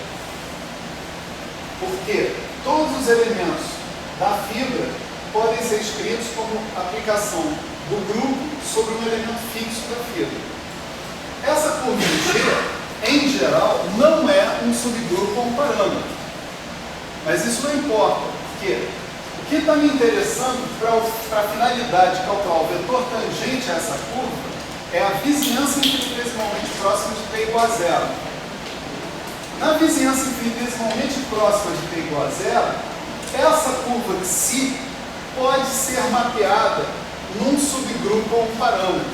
Porque todos os elementos da fibra podem ser escritos como aplicação do grupo sobre um elemento fixo da fibra. Essa curva em G, em geral, não é um subgrupo ou um parâmetro. Mas isso não importa, porque o que está me interessando para a finalidade de calcular o vetor tangente a essa curva é a vizinhança infinitesimalmente próxima de T igual a zero. Na vizinhança infinitesimalmente próxima de T igual a zero, essa curva de si pode ser mapeada num subgrupo ou um parâmetro,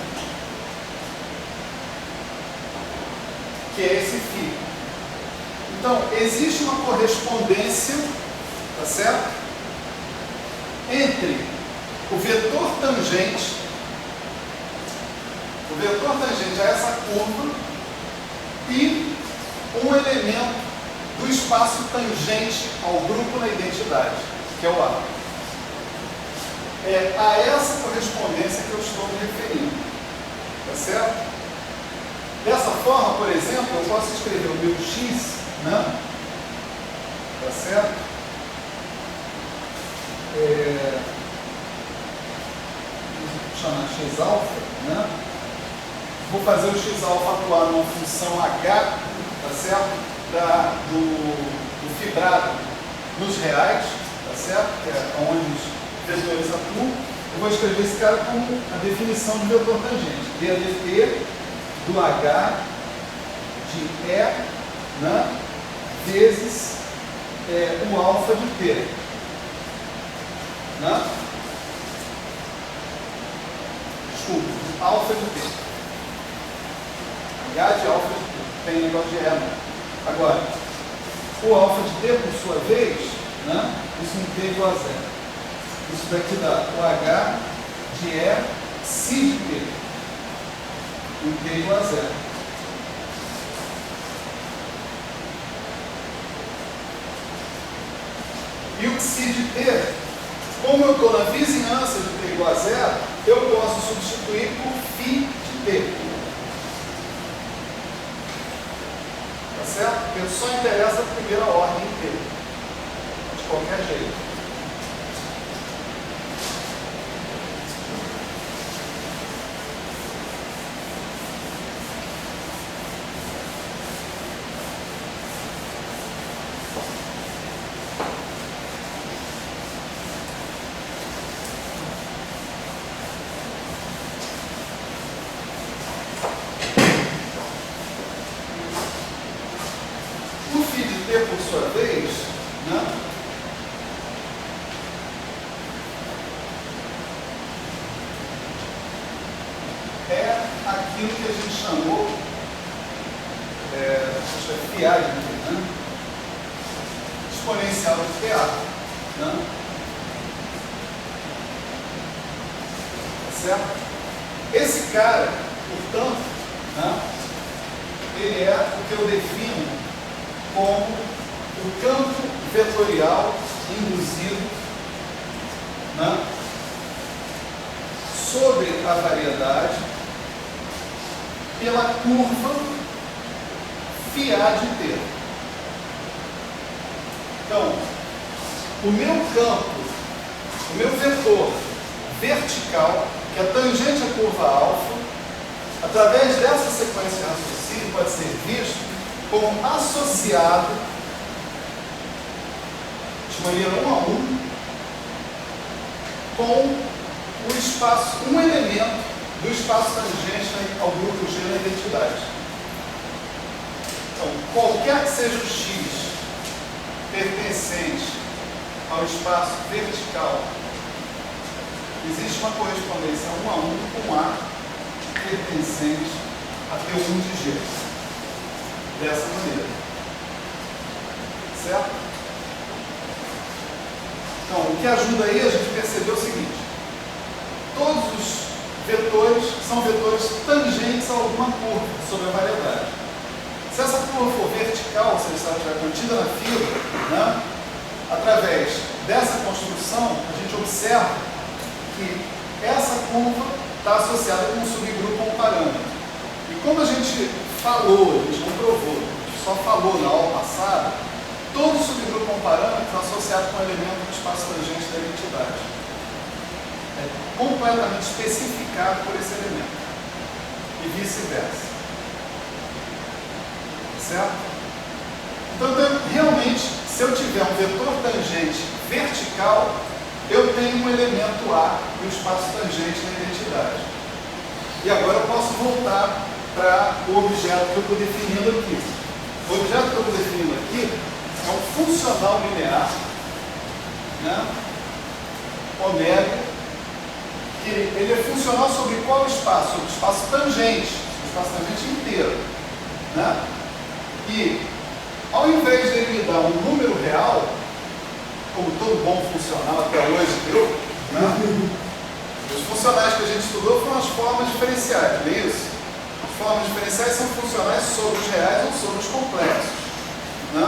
que é esse φ. Então, existe uma correspondência, tá certo? Entre o vetor tangente a essa curva e um elemento do espaço tangente ao grupo na identidade, que é o A. É a essa correspondência que eu estou me referindo. Tá certo? Dessa forma, por exemplo, eu posso escrever o meu x, né? Tá certo? Vou chamar x alfa, né? Vou fazer o x alfa atuar numa função h, tá certo? Do fibrado nos reais, tá certo? Que é onde os vetores atuam. Eu vou escrever esse cara como a definição de vetor tangente. DDT do H de E, né, vezes o alfa de T. Né? Desculpa, alfa de T. H de alfa de T. Tem negócio de E, né? Agora, o alfa de T, por sua vez, né, isso não T igual a zero. Isso daqui dá o H de E si de T. Em T igual a zero. E o psi de T, como eu estou na vizinhança de T igual a zero, eu posso substituir por φ de T. Tá certo? Porque só interessa a primeira ordem em T. De qualquer jeito. P, por sua vez, né, é aquilo que a gente chamou, acho que é FIAD, né? Exponencial de PA. Né? Tá certo? Esse cara, portanto, né, ele é o que eu defino como o campo vetorial induzido, né, sobre a variedade pela curva FIAD T. Então, o meu campo, o meu vetor vertical, que é tangente à curva alfa, através dessa sequência de raciocínio, pode ser visto como associado de maneira 1 a 1 com o espaço, um elemento do espaço tangente ao grupo G na identidade. Então, qualquer que seja o X pertencente ao espaço vertical, existe uma correspondência 1 a 1 com A pertencente a T1 de G. Dessa maneira. Certo? Então, o que ajuda aí a gente perceber o seguinte: todos os vetores são vetores tangentes a alguma curva sobre a variedade. Se essa curva for vertical, ou seja, se ela estiver contida na fila, né, através dessa construção, a gente observa que essa curva está associada com um subgrupo ou um parâmetro. E como a gente falou, a gente não provou, a gente só falou na aula passada, todo subgrupo ou um parâmetro está associado com um elemento do espaço tangente da identidade. É completamente especificado por esse elemento. E vice-versa. Certo? Então, realmente, se eu tiver um vetor tangente vertical, eu tenho um elemento A no espaço tangente na identidade. E agora eu posso voltar para o objeto que eu estou definindo aqui. O objeto que eu estou definindo aqui é um funcional linear, né, ômega, que ele é funcional sobre qual espaço? Sobre o espaço tangente, o espaço tangente inteiro. Né? E, ao invés de ele me dar um número real, como todo bom funcional até hoje deu, né? Os funcionais que a gente estudou foram as formas diferenciais, não é isso? As formas diferenciais são funcionais sobre os reais ou sobre os complexos. Né?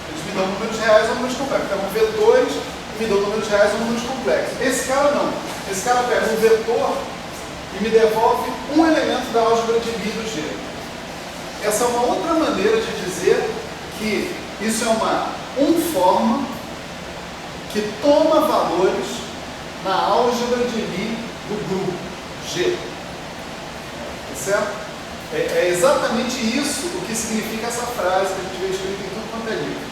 Eles me dão números reais ou números complexos. Então, vetores me dão números reais ou números complexos. Esse cara não. Esse cara pega um vetor e me devolve um elemento da álgebra de Lie do G. Essa é uma outra maneira de dizer que isso é uma forma que toma valores na álgebra de Lie do grupo G. Certo? É exatamente isso o que significa essa frase que a gente vê escrita em tudo quanto é livro.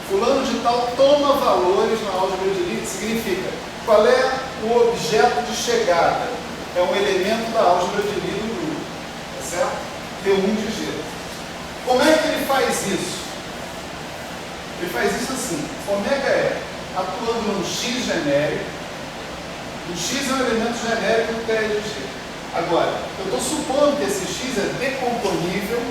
Fulano de tal toma valores na álgebra de Lie, que significa qual é o objeto de chegada. É um elemento da álgebra de Lie do grupo. Tá certo? T1 de G. Como é que ele faz isso? Ele faz isso assim. Ômega é atuando num X genérico. O X é um elemento genérico do TR de G. Agora, eu estou supondo que esse X é decomponível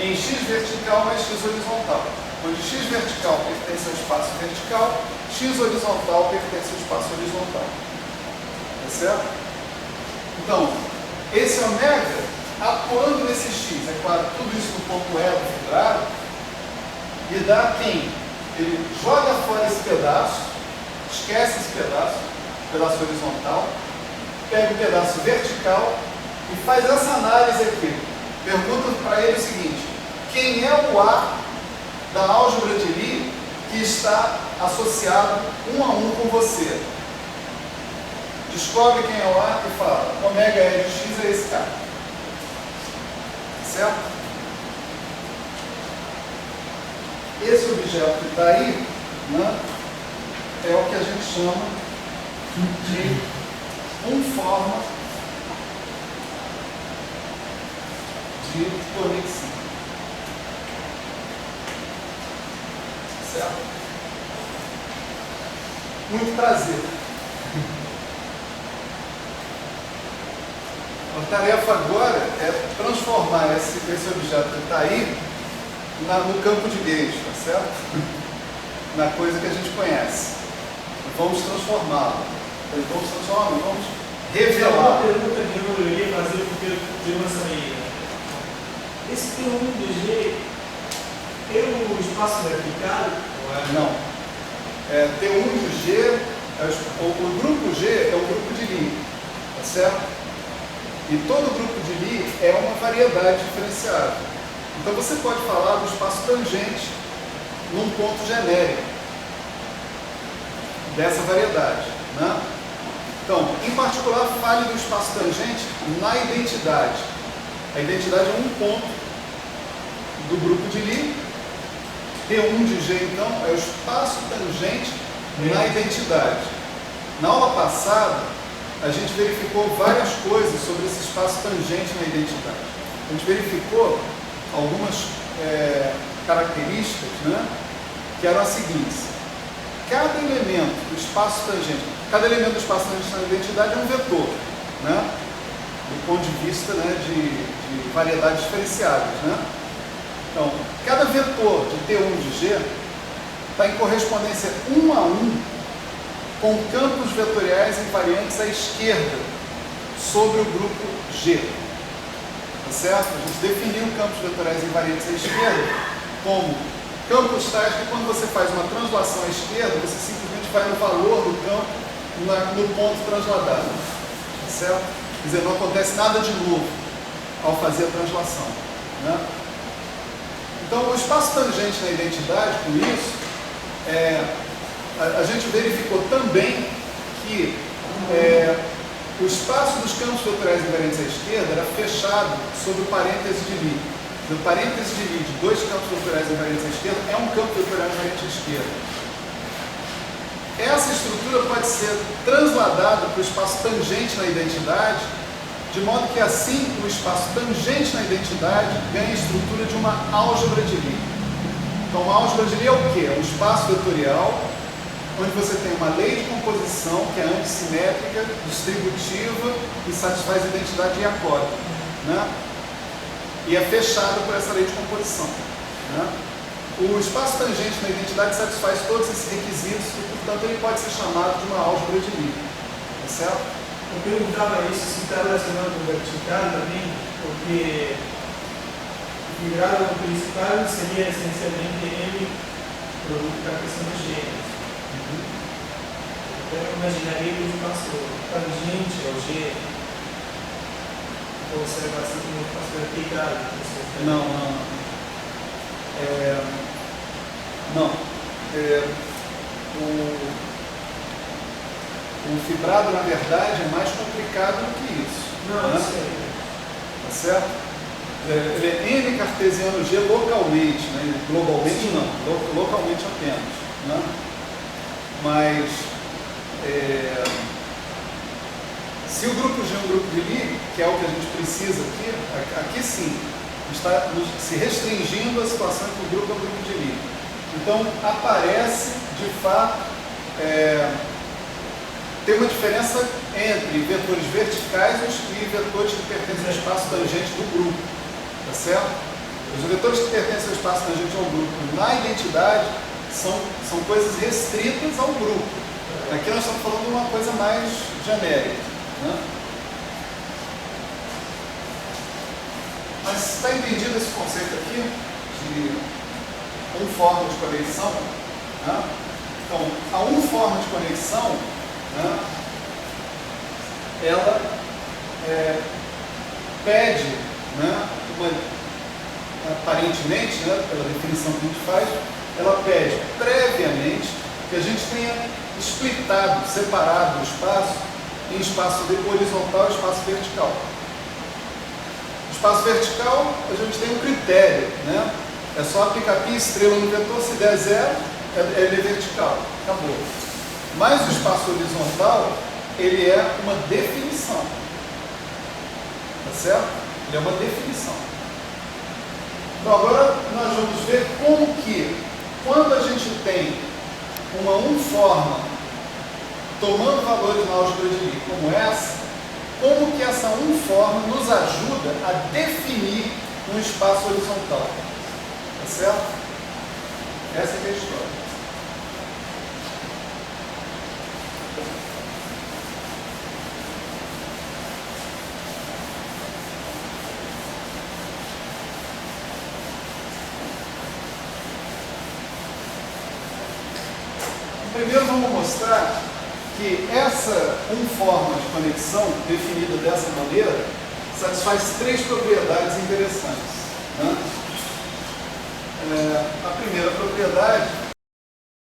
em X vertical mais X horizontal. Onde X vertical pertence ao espaço vertical, X horizontal pertence ao espaço horizontal. Tá certo? Então, esse ômega, atuando nesse X, é claro, tudo isso no ponto E do fibrado, e dá quem? Ele joga fora esse pedaço, esquece esse pedaço horizontal, pega o pedaço vertical e faz essa análise aqui. Pergunta para ele o seguinte: quem é o A da álgebra de Lie que está associado 1 a 1 com você? Descobre quem é o A e fala: ômega E de X é esse cara. Certo? Esse objeto que está aí, né, é o que a gente chama de forma de conexão. Certo? Muito prazer. A tarefa agora é transformar esse objeto que está aí no campo de Gauss, tá certo? Na coisa que a gente conhece. Vamos transformá-lo. Vamos revelar. Uma pergunta que eu poderia fazer porque eu tenho uma saída. Esse T1 do G é o espaço vertical? Não. T1 do G, o grupo G é o grupo de Lie, tá certo? E todo grupo de Lie é uma variedade diferenciada. Então você pode falar do espaço tangente num ponto genérico dessa variedade, né? Então, em particular, fale do espaço tangente na identidade. A identidade é um ponto do grupo de Lie. T1 de G, então, é o espaço tangente na identidade. Na aula passada, a gente verificou várias coisas sobre esse espaço tangente na identidade. A gente verificou algumas características, né, que eram as seguintes. Cada elemento do espaço tangente na identidade é um vetor, né, do ponto de vista, né, de variedades diferenciadas, né? Então, cada vetor de T1 de G está em correspondência 1 a 1 com campos vetoriais invariantes à esquerda sobre o grupo G. Tá certo? A gente definiu campos vetoriais invariantes à esquerda como campos tais que, quando você faz uma translação à esquerda, você simplesmente vai no valor do campo no ponto transladado. Tá certo? Quer dizer, não acontece nada de novo ao fazer a translação, né? Então, o espaço tangente na identidade, com isso, a gente verificou também que o espaço dos campos vetoriais invariantes à esquerda era fechado sobre o parêntese de Lie. O parêntese de Lie de dois campos vetoriais invariantes à esquerda é um campo vetorial invariante à esquerda. Essa estrutura pode ser transladada para o espaço tangente na identidade, de modo que assim o espaço tangente na identidade ganha a estrutura de uma álgebra de Lie. Então, uma álgebra de Lie é o quê? É um espaço vetorial onde você tem uma lei de composição que é antissimétrica, distributiva e satisfaz a identidade diacótica, né? E é fechado por essa lei de composição, né? O espaço tangente na identidade satisfaz todos esses requisitos e, portanto, ele pode ser chamado de uma álgebra de Lie. Tá certo? Eu perguntava isso se está relacionado com o vertical também, porque o grau principal seria essencialmente M produto da questão dos gêneros. Então eu imaginaria que o espaço tangente ao G observa assim como um espaço vertical. O fibrado, na verdade, é mais complicado do que isso. Não, né? sei. Tá certo? Ele é N cartesiano G localmente, né? Globalmente Sim. não, localmente apenas, né? Mas se o grupo G é um grupo de Lie, que é o que a gente precisa aqui sim, está se restringindo a situação em que o grupo é um grupo de Lie. Então aparece, de fato, tem uma diferença entre vetores verticais e vetores que pertencem ao espaço tangente do grupo, tá certo? Os vetores que pertencem ao espaço tangente ao grupo na identidade são coisas restritas ao grupo. Aqui nós estamos falando de uma coisa mais genérica, né? Mas está entendido esse conceito aqui de forma de conexão, né? Então, a forma de conexão, né, ela pede, né, aparentemente, né, pela definição que a gente faz, ela pede previamente que a gente tenha splitado, separado o espaço em espaço horizontal e espaço vertical. O espaço vertical, a gente tem um critério, né? É só aplicar π estrela no vetor, se der zero, ele é vertical, acabou. Mas o espaço horizontal, ele é uma definição. Tá certo? Ele é uma definição. Então agora nós vamos ver como que, quando a gente tem como que essa uniforme nos ajuda a definir um espaço horizontal. Tá certo? Essa é a história. Primeiro vamos mostrar que essa uniforme de conexão, definida dessa maneira, satisfaz 3 propriedades interessantes. Né? A primeira propriedade